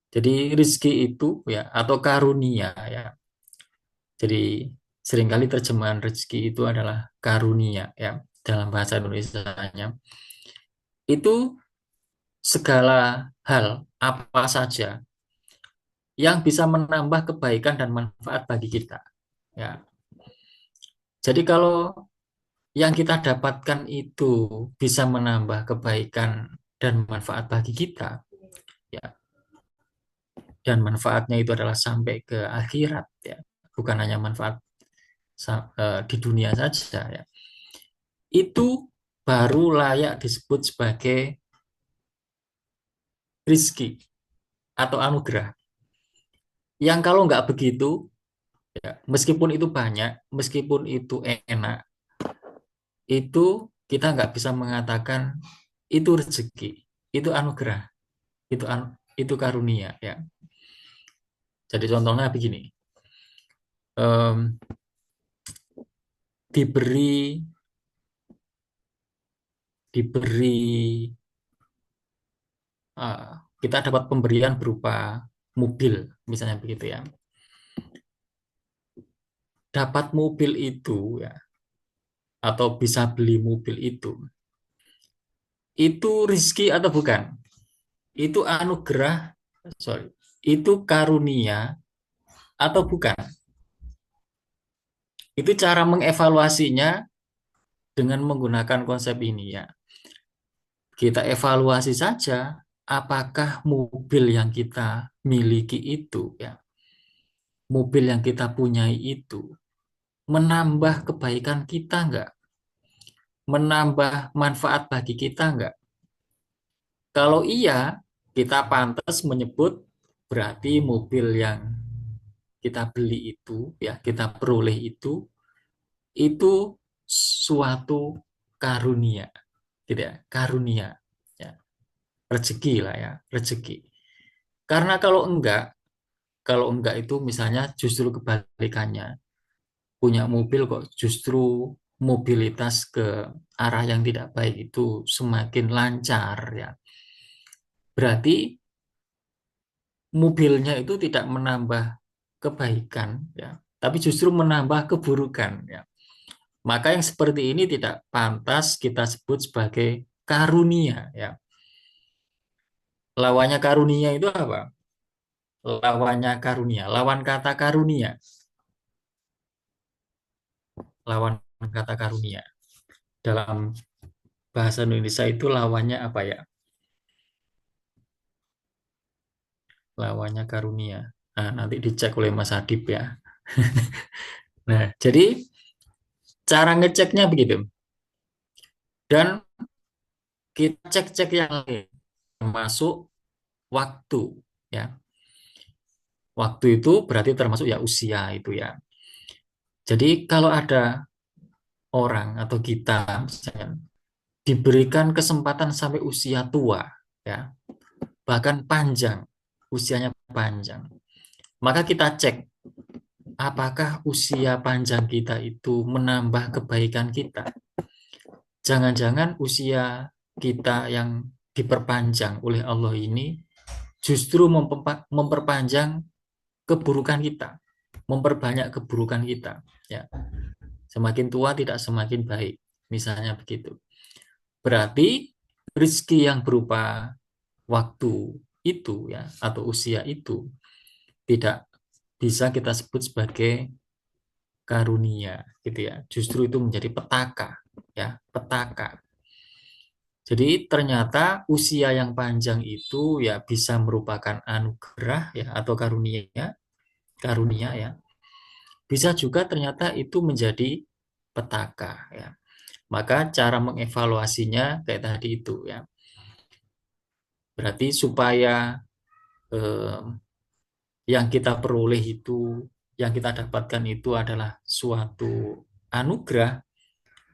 jadi rizki itu ya atau karunia ya. Jadi seringkali terjemahan rezeki itu adalah karunia ya dalam bahasa Indonesianya. Itu segala hal apa saja yang bisa menambah kebaikan dan manfaat bagi kita. Ya. Jadi kalau yang kita dapatkan itu bisa menambah kebaikan dan manfaat bagi kita, ya, dan manfaatnya itu adalah sampai ke akhirat, ya, bukan hanya manfaat di dunia saja, ya. Itu baru layak disebut sebagai rizki atau anugerah. Yang kalau nggak begitu, ya, meskipun itu banyak, meskipun itu enak, itu kita nggak bisa mengatakan itu rezeki, itu anugerah, itu karunia ya. Jadi contohnya begini, em, diberi diberi kita dapat pemberian berupa mobil misalnya begitu ya. Dapat mobil itu ya atau bisa beli mobil itu rizki atau bukan? Itu anugerah, sorry, itu karunia atau bukan? Itu cara mengevaluasinya dengan menggunakan konsep ini ya. Kita evaluasi saja apakah mobil yang kita miliki itu ya, mobil yang kita punyai itu menambah kebaikan kita enggak? Menambah manfaat bagi kita enggak? Kalau iya, kita pantas menyebut berarti mobil yang kita beli itu ya, kita peroleh itu suatu karunia, gitu ya, karunia ya, rezeki lah ya, rezeki. Karena kalau enggak itu misalnya justru kebalikannya, punya mobil kok justru mobilitas ke arah yang tidak baik itu semakin lancar ya. Berarti mobilnya itu tidak menambah kebaikan ya, tapi justru menambah keburukan ya. Maka yang seperti ini tidak pantas kita sebut sebagai karunia ya. Lawannya karunia itu apa? Lawannya karunia, lawan kata karunia, lawan kata karunia. Dalam bahasa Indonesia itu lawannya apa ya? Lawannya karunia. Nah, nanti dicek oleh Mas Adib ya. Nah, jadi cara ngeceknya begitu. Dan kita cek-cek yang lain, termasuk waktu ya. Waktu itu berarti termasuk ya usia itu ya. Jadi kalau ada orang atau kita misalnya diberikan kesempatan sampai usia tua ya, bahkan panjang, usianya panjang, maka kita cek apakah usia panjang kita itu menambah kebaikan kita. Jangan-jangan usia kita yang diperpanjang oleh Allah ini justru memperpanjang keburukan kita, memperbanyak keburukan kita. Ya, semakin tua tidak semakin baik, misalnya begitu. Berarti rezeki yang berupa waktu itu ya atau usia itu tidak bisa kita sebut sebagai karunia gitu ya. Justru itu menjadi petaka ya, petaka. Jadi ternyata usia yang panjang itu ya bisa merupakan anugerah ya atau karunia, karunia ya. Bisa juga ternyata itu menjadi petaka ya. Maka cara mengevaluasinya kayak tadi itu ya. Berarti supaya eh, yang kita peroleh itu, yang kita dapatkan itu adalah suatu anugerah.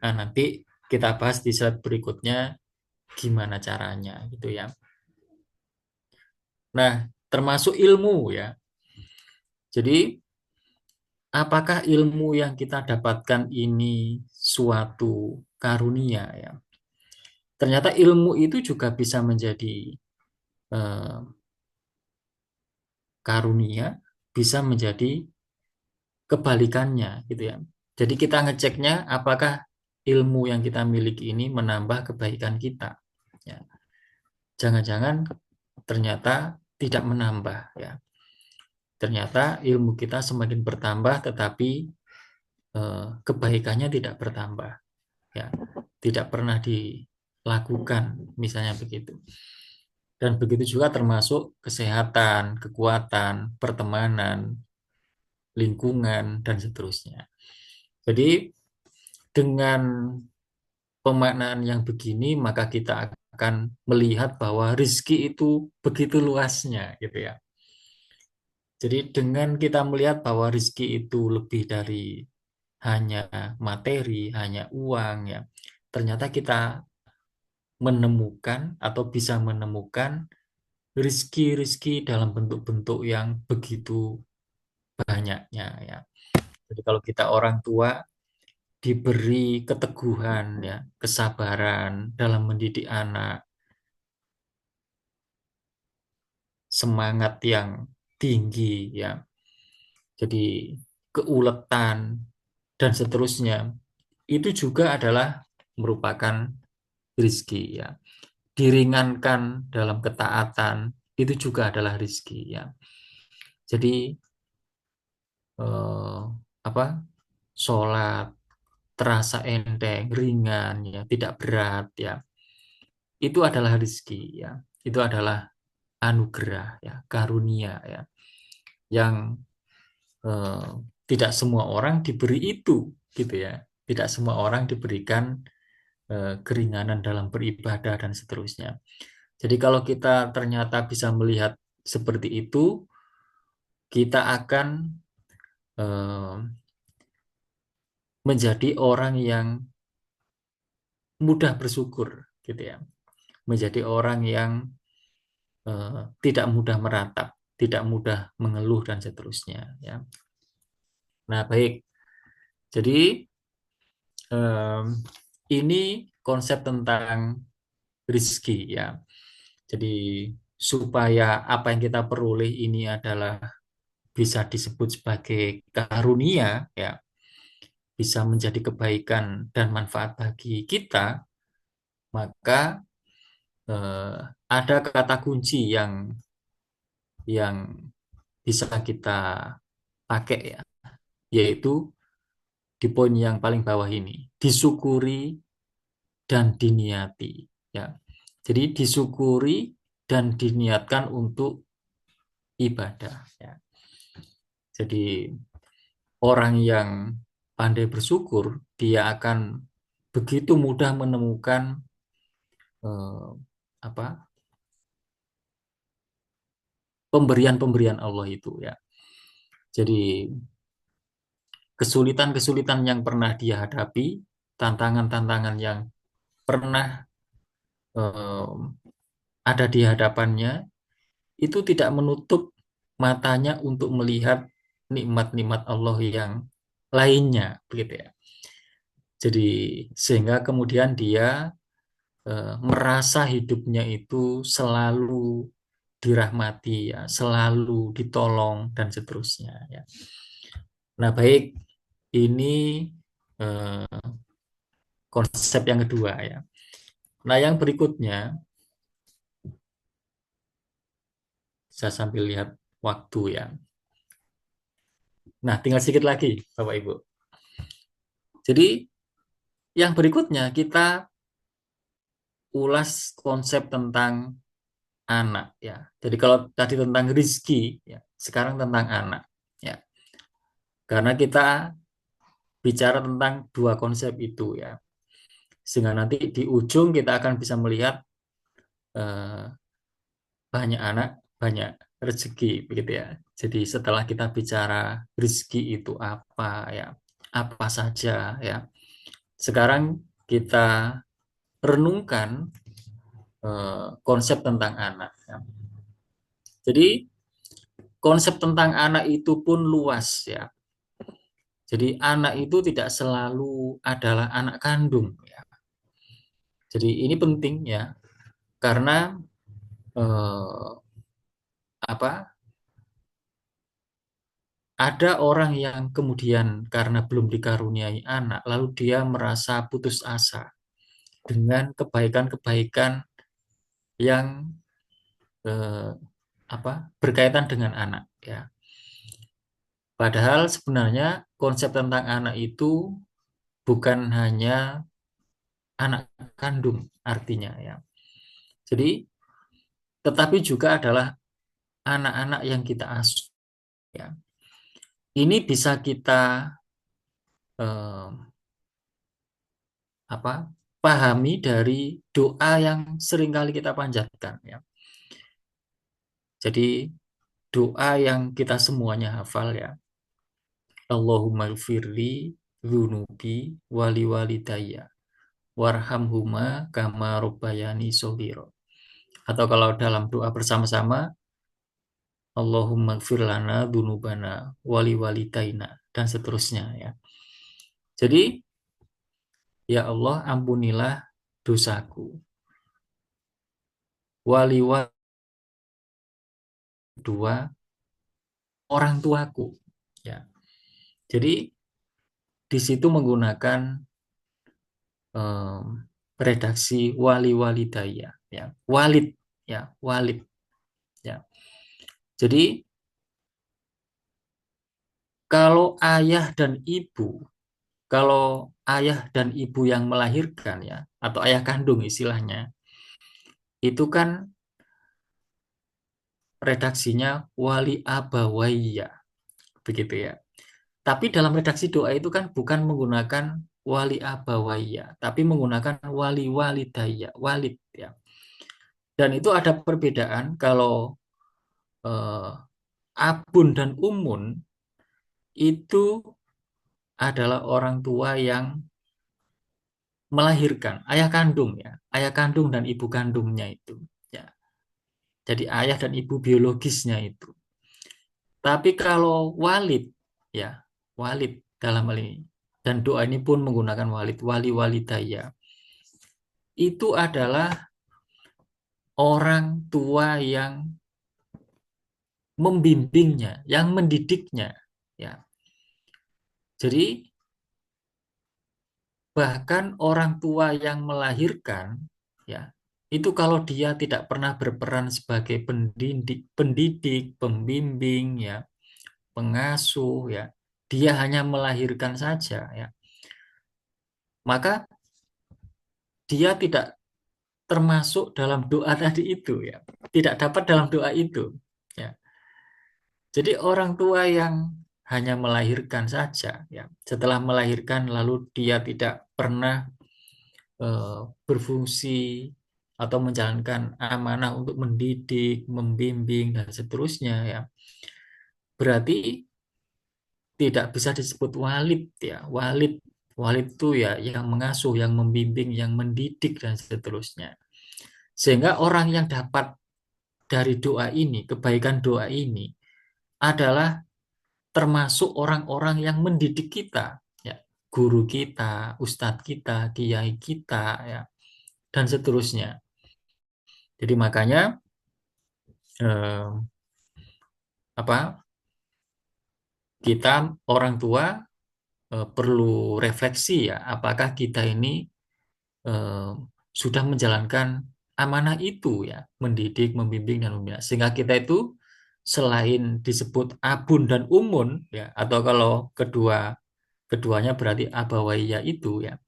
Nah, nanti kita bahas di slide berikutnya gimana caranya gitu ya. Nah, termasuk ilmu ya. Jadi, apakah ilmu yang kita dapatkan ini suatu karunia ya? Ternyata ilmu itu juga bisa menjadi eh, karunia, bisa menjadi kebalikannya gitu ya. Jadi kita ngeceknya apakah ilmu yang kita miliki ini menambah kebaikan kita. Ya. Jangan-jangan ternyata tidak menambah ya. Ternyata ilmu kita semakin bertambah tetapi kebaikannya tidak bertambah ya. Tidak pernah dilakukan misalnya begitu. Dan begitu juga termasuk kesehatan, kekuatan, pertemanan, lingkungan dan seterusnya. Jadi dengan pemaknaan yang begini maka kita akan melihat bahwa rizki itu begitu luasnya gitu ya. Jadi dengan kita melihat bahwa rizki itu lebih dari hanya materi, hanya uang ya. Ternyata kita menemukan atau bisa menemukan rizki-rizki dalam bentuk-bentuk yang begitu banyaknya ya. Jadi kalau kita orang tua diberi keteguhan ya, kesabaran dalam mendidik anak, semangat yang tinggi ya. Jadi keuletan dan seterusnya itu juga adalah merupakan rizki ya. Diringankan dalam ketaatan itu juga adalah rizki ya. Jadi eh, apa? Sholat terasa enteng, ringan ya, tidak berat ya. Itu adalah rizki ya. Itu adalah anugerah ya, karunia ya. Yang eh, tidak semua orang diberi itu gitu ya. Tidak semua orang diberikan keringanan dalam beribadah dan seterusnya. Jadi kalau kita ternyata bisa melihat seperti itu, kita akan eh, menjadi orang yang mudah bersyukur gitu ya. Menjadi orang yang tidak mudah meratap, tidak mudah mengeluh dan seterusnya ya. Nah, baik. Jadi em, ini konsep tentang rizki ya. Jadi supaya apa yang kita peroleh ini adalah bisa disebut sebagai karunia ya, bisa menjadi kebaikan dan manfaat bagi kita, maka eh, ada kata kunci yang bisa kita pakai ya, yaitu di poin yang paling bawah ini, disyukuri dan diniati ya. Jadi disyukuri dan diniatkan untuk ibadah ya. Jadi orang yang pandai bersyukur, dia akan begitu mudah menemukan eh, apa pemberian-pemberian Allah itu ya. Jadi kesulitan-kesulitan yang pernah dia hadapi, tantangan-tantangan yang pernah eh, ada di hadapannya, itu tidak menutup matanya untuk melihat nikmat-nikmat Allah yang lainnya, begitu ya. Jadi sehingga kemudian dia merasa hidupnya itu selalu dirahmati ya, selalu ditolong dan seterusnya ya. Nah, baik, ini eh, konsep yang kedua ya. Nah, yang berikutnya saya sambil lihat waktu ya. Nah, tinggal sedikit lagi Bapak Ibu. Jadi yang berikutnya kita ulas konsep tentang anak ya. Jadi kalau tadi tentang rizki ya, sekarang tentang anak ya. Karena kita bicara tentang dua konsep itu ya. Sehingga nanti di ujung kita akan bisa melihat eh, banyak anak, banyak rezeki begitu ya. Jadi setelah kita bicara rezeki itu apa ya, apa saja ya. Sekarang kita renungkan konsep tentang anak ya. Jadi konsep tentang anak itu pun luas ya. Jadi anak itu tidak selalu adalah anak kandung ya. Jadi ini penting ya karena eh, apa ada orang yang kemudian karena belum dikaruniai anak lalu dia merasa putus asa dengan kebaikan-kebaikan yang eh, berkaitan dengan anak ya. Padahal sebenarnya konsep tentang anak itu bukan hanya anak kandung artinya ya. Jadi tetapi juga adalah anak-anak yang kita asuh ya. Ini bisa kita eh, pahami dari doa yang seringkali kita panjatkan ya. Jadi doa yang kita semuanya hafal ya. Allahumma gfirli dzunubi wali walidayya warhamhuma kama robbayani shoghiro. Atau kalau dalam doa bersama-sama, Allahumma gfir lana dzunubana wali walidayna dan seterusnya ya. Jadi ya Allah ampunilah dosaku. Wali wali dua orang tuaku ya. Jadi di situ menggunakan redaksi wali walidaya ya. Walid ya, walid ya. Jadi kalau ayah dan ibu, kalau ayah dan ibu yang melahirkan ya atau ayah kandung istilahnya, itu kan redaksinya wali abawayya begitu ya. Tapi dalam redaksi doa itu kan bukan menggunakan wali abawayya, tapi menggunakan wali walidayya, walid ya. Dan itu ada perbedaan kalau eh, abun dan umun itu adalah orang tua yang melahirkan, ayah kandung ya, ayah kandung dan ibu kandungnya itu ya. Jadi ayah dan ibu biologisnya itu. Tapi kalau walid ya, walid dalam hal ini. dan doa ini pun menggunakan walid, wali walidaya. Itu adalah orang tua yang membimbingnya, yang mendidiknya. Ya, jadi bahkan orang tua yang melahirkan, ya, itu kalau dia tidak pernah berperan sebagai pendidik, pembimbing, ya, pengasuh, ya, dia hanya melahirkan saja, ya, maka dia tidak termasuk dalam doa tadi itu, ya, tidak dapat dalam doa itu, ya. Jadi orang tua yang hanya melahirkan saja, ya, setelah melahirkan lalu dia tidak pernah berfungsi atau menjalankan amanah untuk mendidik, membimbing dan seterusnya, ya. Berarti tidak bisa disebut walid, ya. Walid itu ya yang mengasuh, yang membimbing, yang mendidik dan seterusnya. Sehingga orang yang dapat dari doa ini, kebaikan doa ini adalah termasuk orang-orang yang mendidik kita, ya. Guru kita, ustadz kita, kiai kita, ya, dan seterusnya. Jadi makanya eh, apa kita orang tua perlu refleksi, ya, apakah kita ini eh, sudah menjalankan amanah itu, ya, mendidik, membimbing dan membina, sehingga kita itu selain disebut abun dan umun, ya, atau kalau keduanya berarti abawaya itu, ya,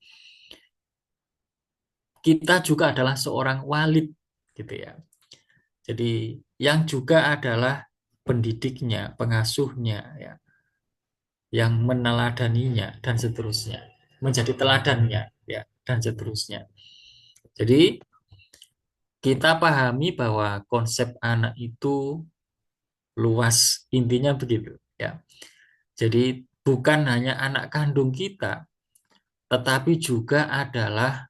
kita juga adalah seorang walid, gitu ya. Jadi yang juga adalah pendidiknya, pengasuhnya, ya, yang meneladaninya dan seterusnya, menjadi teladannya, ya, dan seterusnya. Jadi kita pahami bahwa konsep anak itu luas, intinya begitu, ya. Jadi bukan hanya anak kandung kita, tetapi juga adalah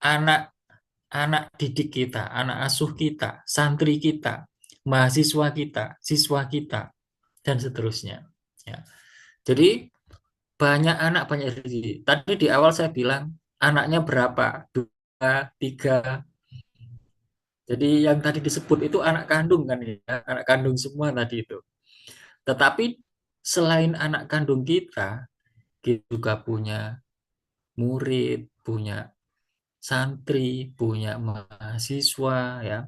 anak anak didik kita, anak asuh kita, santri kita, mahasiswa kita, siswa kita, dan seterusnya, ya. Jadi banyak anak banyak rezeki. Tadi di awal saya bilang anaknya berapa? Dua, tiga. Jadi yang tadi disebut itu anak kandung kan, ya, anak kandung semua tadi itu. Tetapi selain anak kandung kita juga punya murid, punya santri, punya mahasiswa, ya,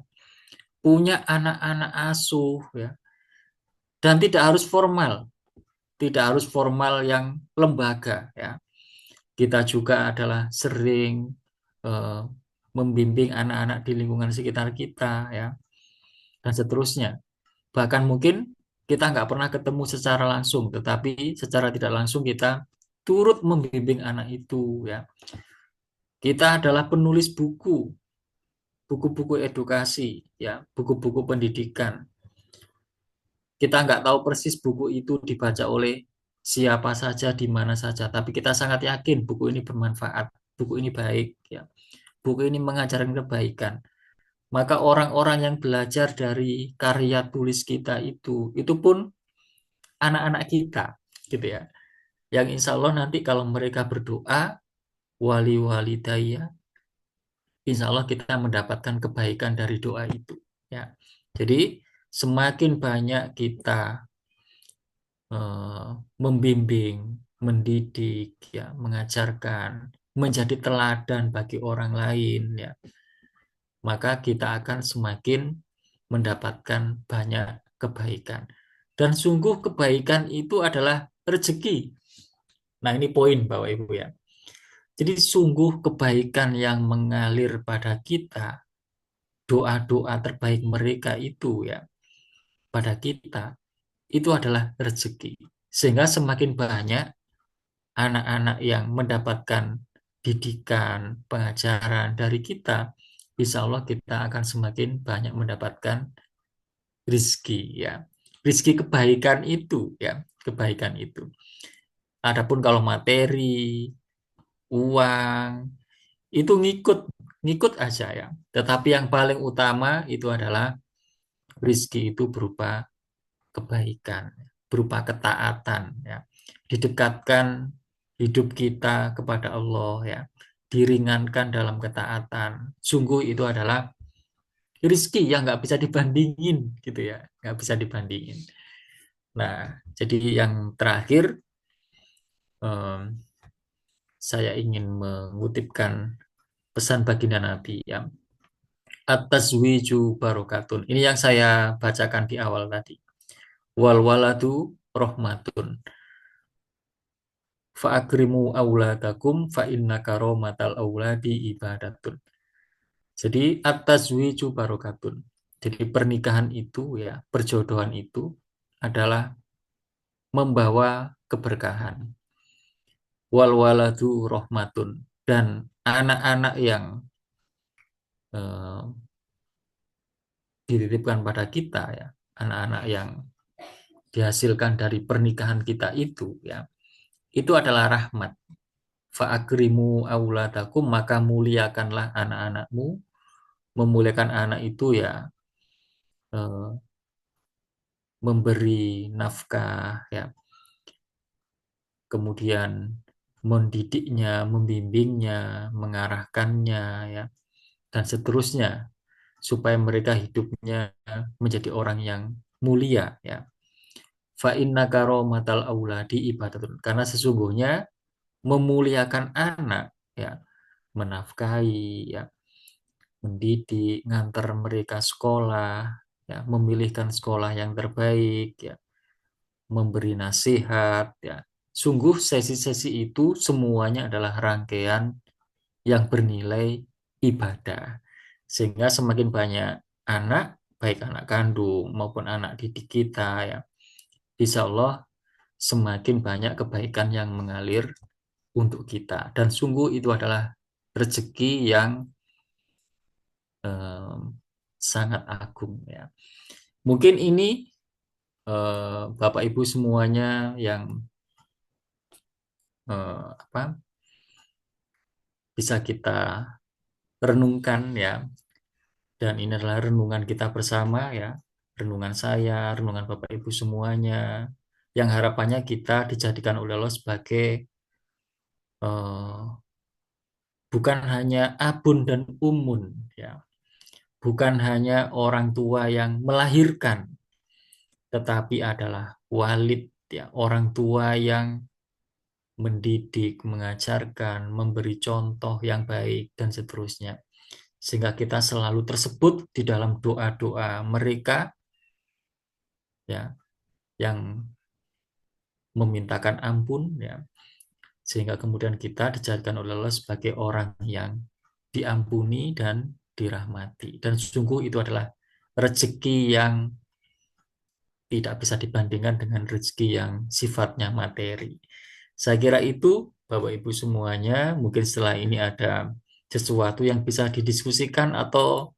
punya anak-anak asuh, ya, dan tidak harus formal yang lembaga, ya. Kita juga adalah sering eh, membimbing anak-anak di lingkungan sekitar kita, ya, dan seterusnya. Bahkan mungkin kita nggak pernah ketemu secara langsung, tetapi secara tidak langsung kita turut membimbing anak itu, ya. Kita adalah penulis buku, buku-buku edukasi, ya, buku-buku pendidikan. Kita nggak tahu persis buku itu dibaca oleh siapa saja, di mana saja, tapi kita sangat yakin buku ini bermanfaat, buku ini baik, ya. Buku ini mengajarkan kebaikan. Maka orang-orang yang belajar dari karya tulis kita itu pun anak-anak kita, gitu ya. Yang insya Allah nanti kalau mereka berdoa, wali-wali daya, insya Allah kita mendapatkan kebaikan dari doa itu, ya. Jadi semakin banyak kita membimbing, mendidik, ya, mengajarkan, menjadi teladan bagi orang lain, ya, maka kita akan semakin mendapatkan banyak kebaikan. Dan sungguh kebaikan itu adalah rezeki. Nah, ini poin Bapak Ibu, ya. Jadi sungguh kebaikan yang mengalir pada kita, doa-doa terbaik mereka itu, ya, pada kita, itu adalah rezeki. Sehingga semakin banyak anak-anak yang mendapatkan didikan, pengajaran dari kita, insya Allah kita akan semakin banyak mendapatkan rizki, ya. Rizki kebaikan itu, ya, kebaikan itu. Adapun kalau materi, uang, itu ngikut, ngikut aja, ya. Tetapi yang paling utama itu adalah rizki itu berupa kebaikan, berupa ketaatan, ya. didekatkan hidup kita kepada Allah ya, diringankan dalam ketaatan. Sungguh itu adalah rizki yang nggak bisa dibandingin gitu ya, nggak bisa dibandingin. Nah, jadi yang terakhir em, saya ingin mengutipkan pesan baginda Nabi ya. At-tazwiju barokatun. Ini yang saya bacakan di awal tadi. Wal waladu rohmatun. Fa'akrimu auladakum fa inna karomatal auladi ibadatun. Jadi at-tazwiju barokatun. Jadi pernikahan itu ya, perjodohan itu adalah membawa keberkahan. Wal waladu rohmatun. Dan anak-anak yang eh, dititipkan pada kita ya, anak-anak yang dihasilkan dari pernikahan kita itu ya, itu adalah rahmat. Fa'akrimu auladakum, maka muliakanlah anak-anakmu. Memuliakan anak itu ya eh, memberi nafkah ya, kemudian mendidiknya, membimbingnya, mengarahkannya ya, dan seterusnya supaya mereka hidupnya menjadi orang yang mulia ya. Fa inna karomatal auladi ibadatun. Karena sesungguhnya memuliakan anak ya, menafkahi ya, mendidik, ngantar mereka sekolah ya, memilihkan sekolah yang terbaik ya, memberi nasihat ya. Sungguh sesi-sesi itu semuanya adalah rangkaian yang bernilai ibadah. Sehingga semakin banyak anak, baik anak kandung maupun anak didik kita ya, insya Allah semakin banyak kebaikan yang mengalir untuk kita. Dan sungguh itu adalah rezeki yang eh, sangat agung ya. Mungkin ini Bapak Ibu semuanya yang apa bisa kita renungkan ya. Dan ini adalah renungan kita bersama ya. Renungan saya, renungan Bapak Ibu semuanya. Yang harapannya kita dijadikan oleh Allah sebagai eh, bukan hanya abun dan umun ya, bukan hanya orang tua yang melahirkan, tetapi adalah walid ya, orang tua yang mendidik, mengajarkan, memberi contoh yang baik dan seterusnya. Sehingga kita selalu tersebut di dalam doa-doa mereka ya, yang memintakan ampun ya, sehingga kemudian kita dijadikan oleh Allah sebagai orang yang diampuni dan dirahmati. Dan sungguh itu adalah rezeki yang tidak bisa dibandingkan dengan rezeki yang sifatnya materi. Saya kira itu, Bapak Ibu semuanya, mungkin setelah ini ada sesuatu yang bisa didiskusikan atau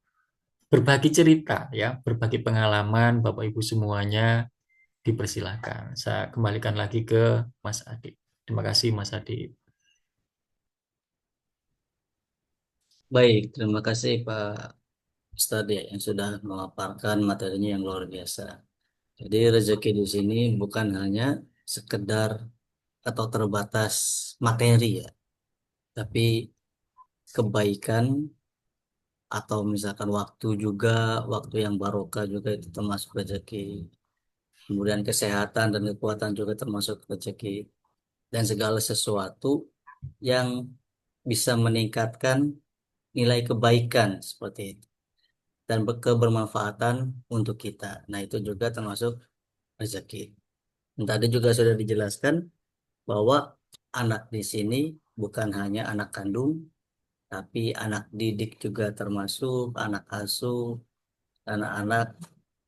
berbagi cerita, ya, berbagi pengalaman, Bapak Ibu semuanya dipersilakan. Saya kembalikan lagi ke Mas Adit. Terima kasih, Mas Adit. Baik, terima kasih Pak Ustadz ya, yang sudah memaparkan materinya yang luar biasa. Jadi rezeki di sini bukan hanya sekedar atau terbatas materi ya, tapi kebaikan atau misalkan waktu juga, waktu yang barokah juga itu termasuk rezeki. Kemudian kesehatan dan kekuatan juga termasuk rezeki. Dan segala sesuatu yang bisa meningkatkan nilai kebaikan seperti itu. Dan kebermanfaatan untuk kita. Nah itu juga termasuk rezeki. Dan tadi juga sudah dijelaskan bahwa anak di sini bukan hanya anak kandung, tapi anak didik juga termasuk anak asuh, anak-anak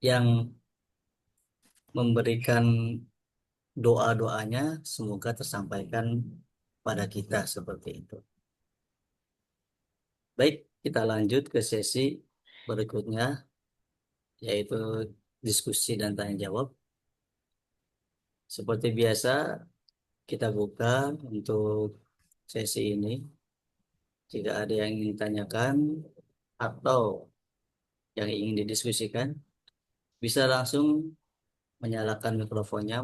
yang memberikan doa-doanya semoga tersampaikan pada kita seperti itu. Baik, kita lanjut ke sesi berikutnya, yaitu diskusi dan tanya jawab. Seperti biasa, kita buka untuk sesi ini. Jika ada yang ingin ditanyakan atau yang ingin didiskusikan, bisa langsung menyalakan mikrofonnya,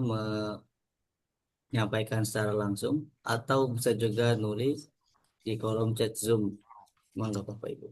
menyampaikan secara langsung atau bisa juga nulis di kolom chat Zoom. Monggo Bapak Ibu.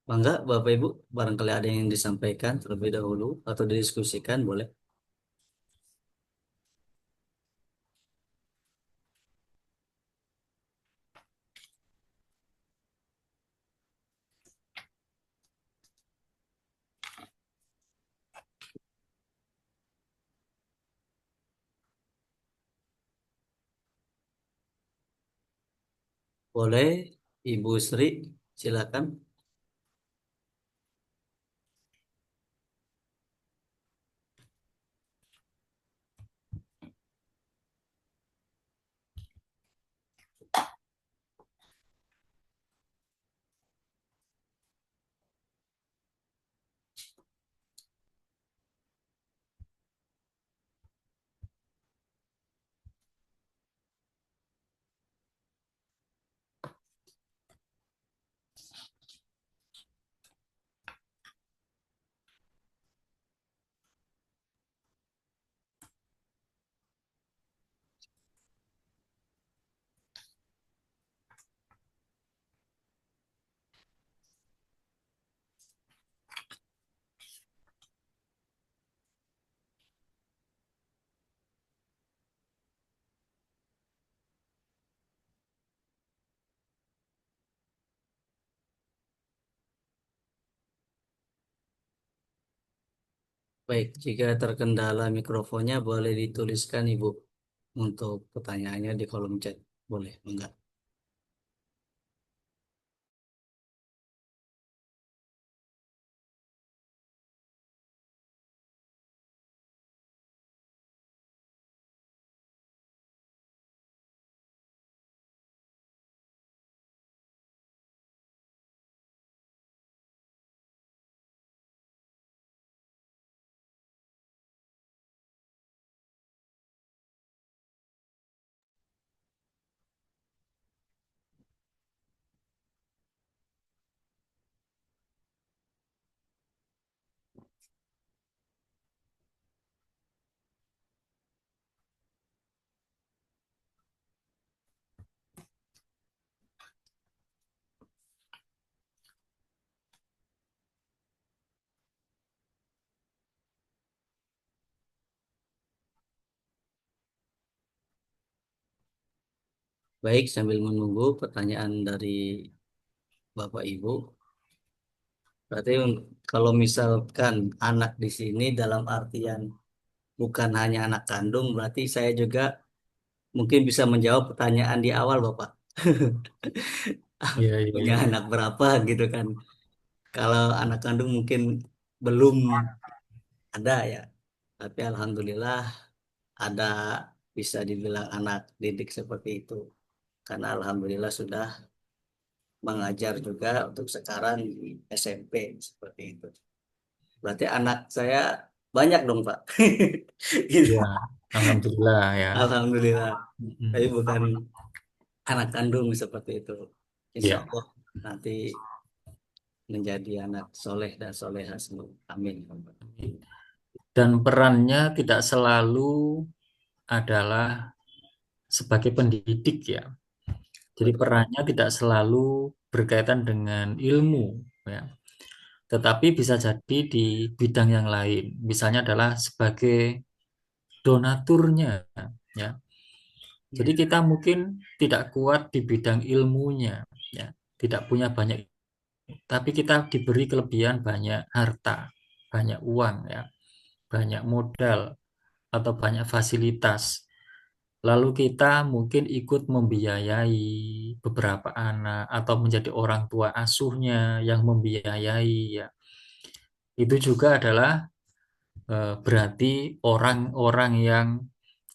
Bangga Bapak Ibu, barangkali ada yang disampaikan terlebih dahulu atau didiskusikan boleh. Boleh, Ibu Sri, silakan. Baik, jika terkendala mikrofonnya boleh dituliskan Ibu untuk pertanyaannya di kolom chat. Boleh, enggak? Baik, sambil menunggu pertanyaan dari Bapak Ibu. Berarti kalau misalkan anak di sini dalam artian bukan hanya anak kandung, berarti saya juga mungkin bisa menjawab pertanyaan di awal, Bapak. Iya, iya, Punya iya, iya. anak berapa gitu kan. Kalau anak kandung mungkin belum ada ya. Tapi alhamdulillah ada, bisa dibilang anak didik seperti itu. Karena alhamdulillah sudah mengajar juga untuk sekarang di SMP seperti itu. Berarti anak saya banyak dong, Pak. Gitu. Iya, alhamdulillah ya. Alhamdulillah. Tapi Mm-mm. bukan anak kandung seperti itu. Insya Iya. Allah nanti menjadi anak soleh dan soleha semua. Amin. Dan perannya tidak selalu adalah sebagai pendidik ya. Jadi Betul, Pak. perannya tidak selalu berkaitan dengan ilmu ya. Tetapi bisa jadi di bidang yang lain. Misalnya adalah sebagai donaturnya ya. Jadi Ya, kita mungkin tidak kuat di bidang ilmunya ya. Tidak punya banyak, tapi kita diberi kelebihan banyak harta, banyak uang ya, banyak modal atau banyak fasilitas. Lalu kita mungkin ikut membiayai beberapa anak atau menjadi orang tua asuhnya yang membiayai ya. Itu juga adalah berarti orang-orang yang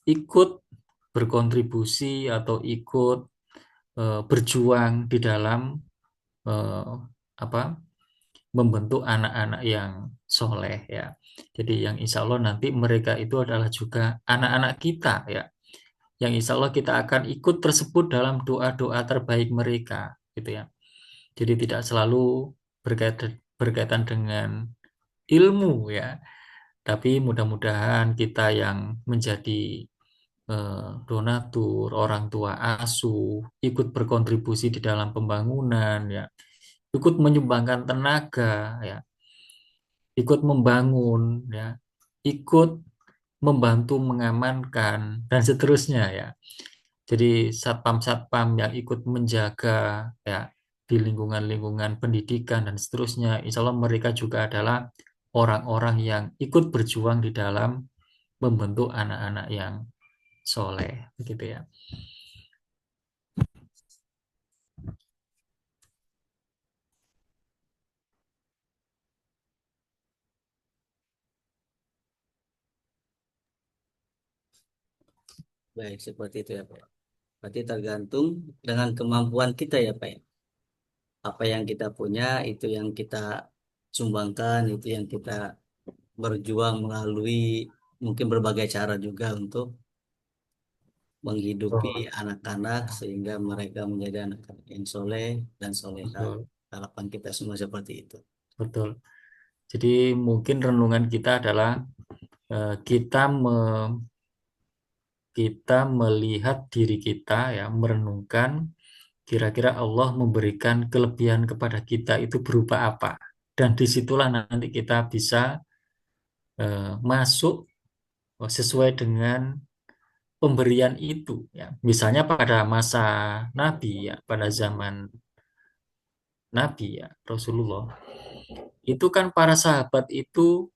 ikut berkontribusi atau ikut berjuang di dalam eh, apa membentuk anak-anak yang soleh ya. Jadi yang insya Allah nanti mereka itu adalah juga anak-anak kita ya, yang insya Allah kita akan ikut tersebut dalam doa-doa terbaik mereka gitu ya. Jadi tidak selalu berkaitan dengan ilmu ya, tapi mudah-mudahan kita yang menjadi donatur, orang tua asuh, ikut berkontribusi di dalam pembangunan ya, ikut menyumbangkan tenaga ya, ikut membangun ya, ikut membantu mengamankan dan seterusnya ya. Jadi satpam-satpam yang ikut menjaga ya di lingkungan-lingkungan pendidikan dan seterusnya, insya Allah mereka juga adalah orang-orang yang ikut berjuang di dalam membentuk anak-anak yang soleh, begitu ya. baik seperti itu ya, Pak. Berarti tergantung dengan kemampuan kita ya, Pak, ya. Apa yang kita punya, itu yang kita sumbangkan, itu yang kita berjuang melalui mungkin berbagai cara juga untuk menghidupi Betul, anak-anak sehingga mereka menjadi anak-anak yang soleh dan soleha. betul, Harapan kita semua seperti itu. betul. Jadi mungkin renungan kita adalah kita melihat diri kita ya, merenungkan kira-kira Allah memberikan kelebihan kepada kita itu berupa apa. Dan disitulah nanti kita bisa masuk sesuai dengan pemberian itu ya. Misalnya pada masa Nabi ya, pada zaman Nabi ya, Rasulullah. Itu kan para sahabat itu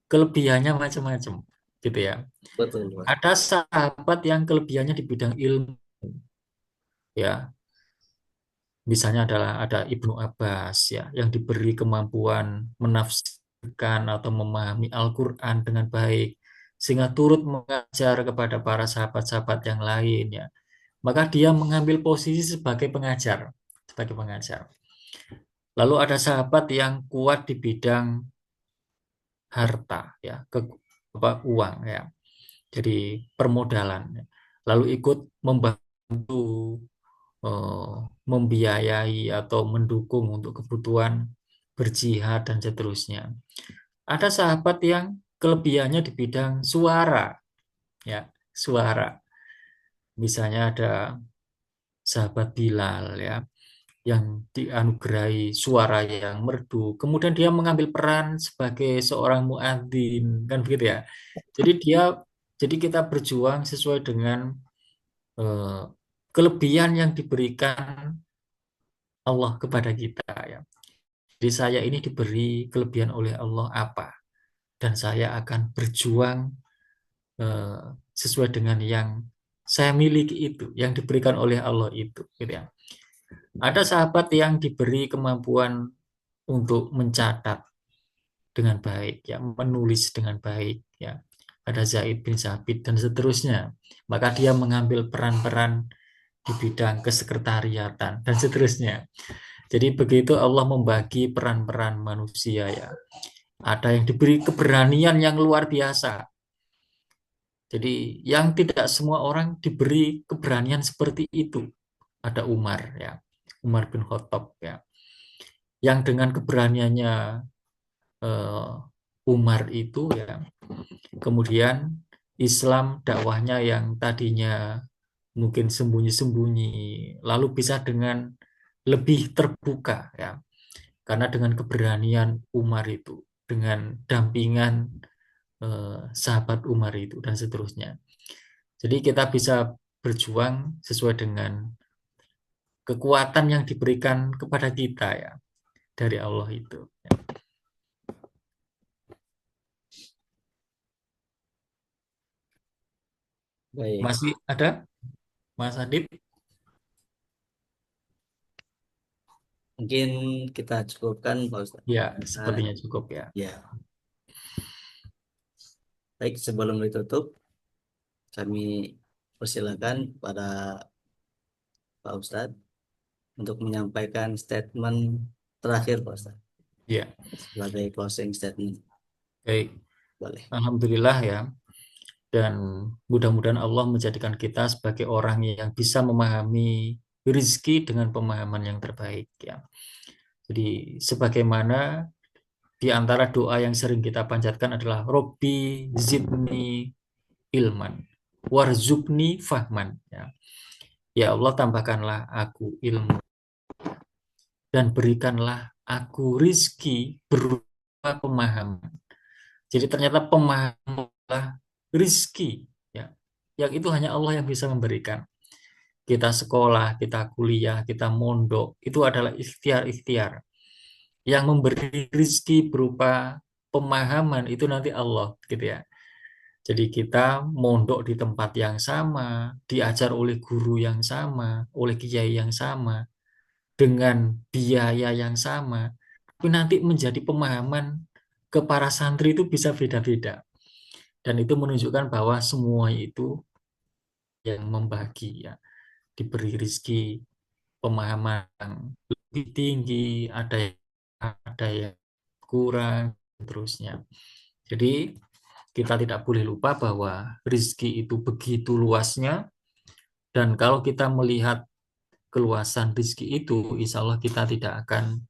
kelebihannya macam-macam gitu ya. Betul, Pak. Ada sahabat yang kelebihannya di bidang ilmu ya. Misalnya adalah ada Ibnu Abbas ya yang diberi kemampuan menafsirkan atau memahami Al-Qur'an dengan baik sehingga turut mengajar kepada para sahabat-sahabat yang lain ya. Maka dia mengambil posisi sebagai pengajar, sebagai pengajar. Lalu ada sahabat yang kuat di bidang harta ya, uang ya. Jadi permodalan ya. Lalu ikut membantu eh, membiayai atau mendukung untuk kebutuhan berjihad dan seterusnya. Ada sahabat yang kelebihannya di bidang suara ya, suara. Misalnya ada sahabat Bilal ya yang dianugerahi suara yang merdu. Kemudian dia mengambil peran sebagai seorang muadzin, kan begitu ya. Jadi kita berjuang sesuai dengan eh, kelebihan yang diberikan Allah kepada kita ya. Jadi saya ini diberi kelebihan oleh Allah apa, dan saya akan berjuang eh, sesuai dengan yang saya miliki itu, yang diberikan oleh Allah itu, gitu ya. Ada sahabat yang diberi kemampuan untuk mencatat dengan baik, ya, menulis dengan baik, ya. Ada Zaid bin Sabit dan seterusnya. Maka dia mengambil peran-peran di bidang kesekretariatan dan seterusnya. Jadi begitu Allah membagi peran-peran manusia ya. Ada yang diberi keberanian yang luar biasa. Jadi yang tidak semua orang diberi keberanian seperti itu. Ada Umar ya, Umar bin Khattab ya, yang dengan keberaniannya eh, Umar itu ya, kemudian Islam dakwahnya yang tadinya mungkin sembunyi-sembunyi, lalu bisa dengan lebih terbuka ya, karena dengan keberanian Umar itu, dengan dampingan sahabat Umar itu dan seterusnya. Jadi kita bisa berjuang sesuai dengan kekuatan yang diberikan kepada kita ya dari Allah itu. Baik, Masih ada Mas Adit? mungkin kita cukupkan Pak Ustadz. Ya, Ah, sepertinya cukup ya. ya, baik sebelum ditutup, kami persilakan pada Pak Ustadz untuk menyampaikan statement terakhir Pak Ustadz Ya, sebagai closing statement. baik. Boleh. Alhamdulillah ya. Dan mudah-mudahan Allah menjadikan kita sebagai orang yang bisa memahami rezeki dengan pemahaman yang terbaik ya. Jadi sebagaimana di antara doa yang sering kita panjatkan adalah Robbi zidni ilman warzukni fahman ya. Ya Allah, tambahkanlah aku ilmu dan berikanlah aku rizki berupa pemahaman. Jadi ternyata pemahaman adalah rizki ya, yang itu hanya Allah yang bisa memberikan. Kita sekolah, kita kuliah, kita mondok, itu adalah ikhtiar-ikhtiar. Yang memberi rizki berupa pemahaman itu nanti Allah, gitu ya. Jadi kita mondok di tempat yang sama, diajar oleh guru yang sama, oleh kiai yang sama, dengan biaya yang sama, tapi nanti menjadi pemahaman ke para santri itu bisa beda-beda. Dan itu menunjukkan bahwa semua itu yang membagi ya, diberi rizki pemahaman yang lebih tinggi, ada yang kurang, terusnya. Jadi kita tidak boleh lupa bahwa rizki itu begitu luasnya, dan kalau kita melihat keluasan rizki itu, insya Allah kita tidak akan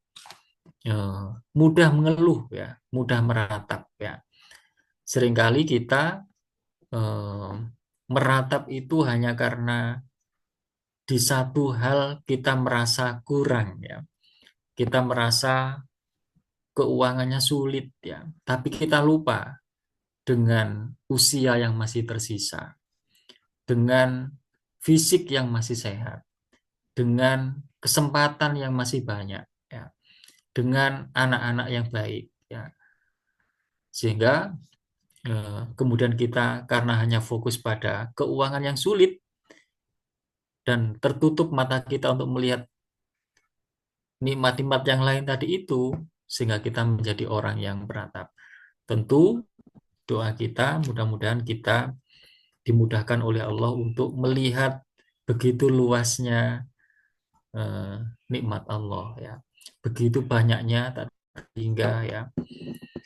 mudah mengeluh ya, mudah meratap ya. Seringkali kita eh, meratap itu hanya karena di satu hal kita merasa kurang ya. Kita merasa keuangannya sulit ya, tapi kita lupa dengan usia yang masih tersisa, dengan fisik yang masih sehat, dengan kesempatan yang masih banyak ya, dengan anak-anak yang baik ya. Sehingga kemudian kita karena hanya fokus pada keuangan yang sulit dan tertutup mata kita untuk melihat nikmat-nikmat yang lain tadi itu, sehingga kita menjadi orang yang beratap. Tentu doa kita mudah-mudahan kita dimudahkan oleh Allah untuk melihat begitu luasnya eh, nikmat Allah ya, begitu banyaknya tak hingga ya.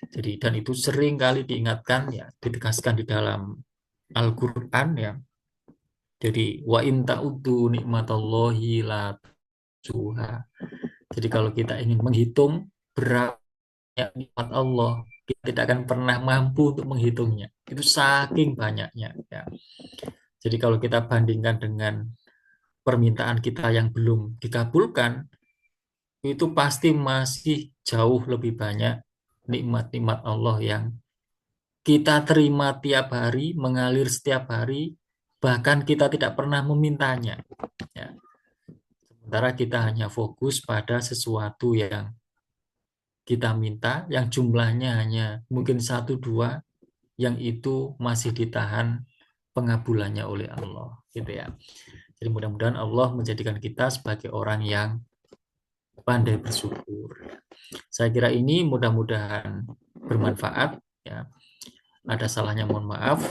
Jadi dan itu sering kali diingatkan ya, ditegaskan di dalam Al-Quran ya. Jadi wa in ta'uddu nikmatallahi la tuhsuha. Jadi kalau kita ingin menghitung berapa nikmat Allah, kita tidak akan pernah mampu untuk menghitungnya. Itu saking banyaknya ya. Jadi kalau kita bandingkan dengan permintaan kita yang belum dikabulkan, itu pasti masih jauh lebih banyak nikmat-nikmat Allah yang kita terima tiap hari, mengalir setiap hari, bahkan kita tidak pernah memintanya. Sementara kita hanya fokus pada sesuatu yang kita minta, yang jumlahnya hanya mungkin satu dua, yang itu masih ditahan pengabulannya oleh Allah, gitu ya. Jadi mudah-mudahan Allah menjadikan kita sebagai orang yang pandai bersyukur. Saya kira ini mudah-mudahan bermanfaat ya. Ada salahnya mohon maaf.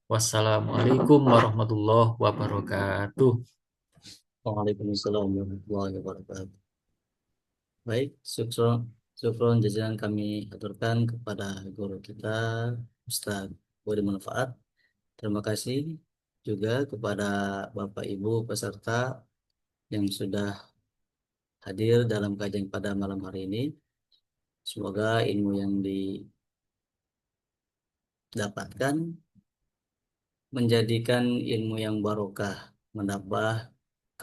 Wassalamualaikum warahmatullahi wabarakatuh. Waalaikumsalam warahmatullahi wabarakatuh. Baik, syukron, syukron jazilan kami aturkan kepada guru kita, Ustaz Budi Manfaat. Terima kasih juga kepada Bapak Ibu peserta yang sudah hadir dalam kajian pada malam hari ini. Semoga ilmu yang didapatkan menjadikan ilmu yang barokah, menambah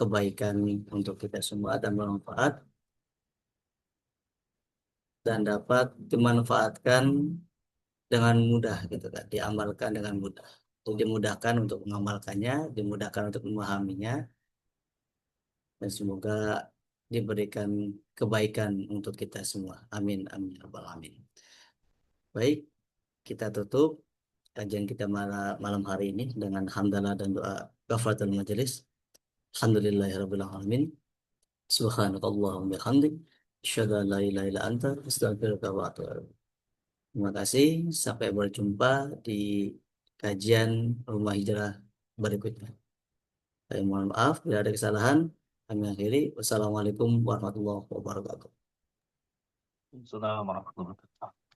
kebaikan untuk kita semua dan bermanfaat dan dapat dimanfaatkan dengan mudah gitu kan, diamalkan dengan mudah. Untuk dimudahkan untuk mengamalkannya, dimudahkan untuk memahaminya, dan semoga diberikan kebaikan untuk kita semua. Amin, amin, ya rabbal alamin. Baik, kita tutup kajian kita malam hari ini dengan hamdalah dan doa kafaratul majelis. Alhamdulillahirabbil alamin. Subhanakallahumma bihamdik, asyhadu an la ilaha illa anta, astaghfiruka wa atubu ilaik. Terima kasih, sampai berjumpa di kajian Rumah Hijrah berikutnya. Saya mohon maaf bila ada kesalahan. Kami akhiri. Wassalamualaikum warahmatullahi wabarakatuh. Assalamualaikum warahmatullahi wabarakatuh.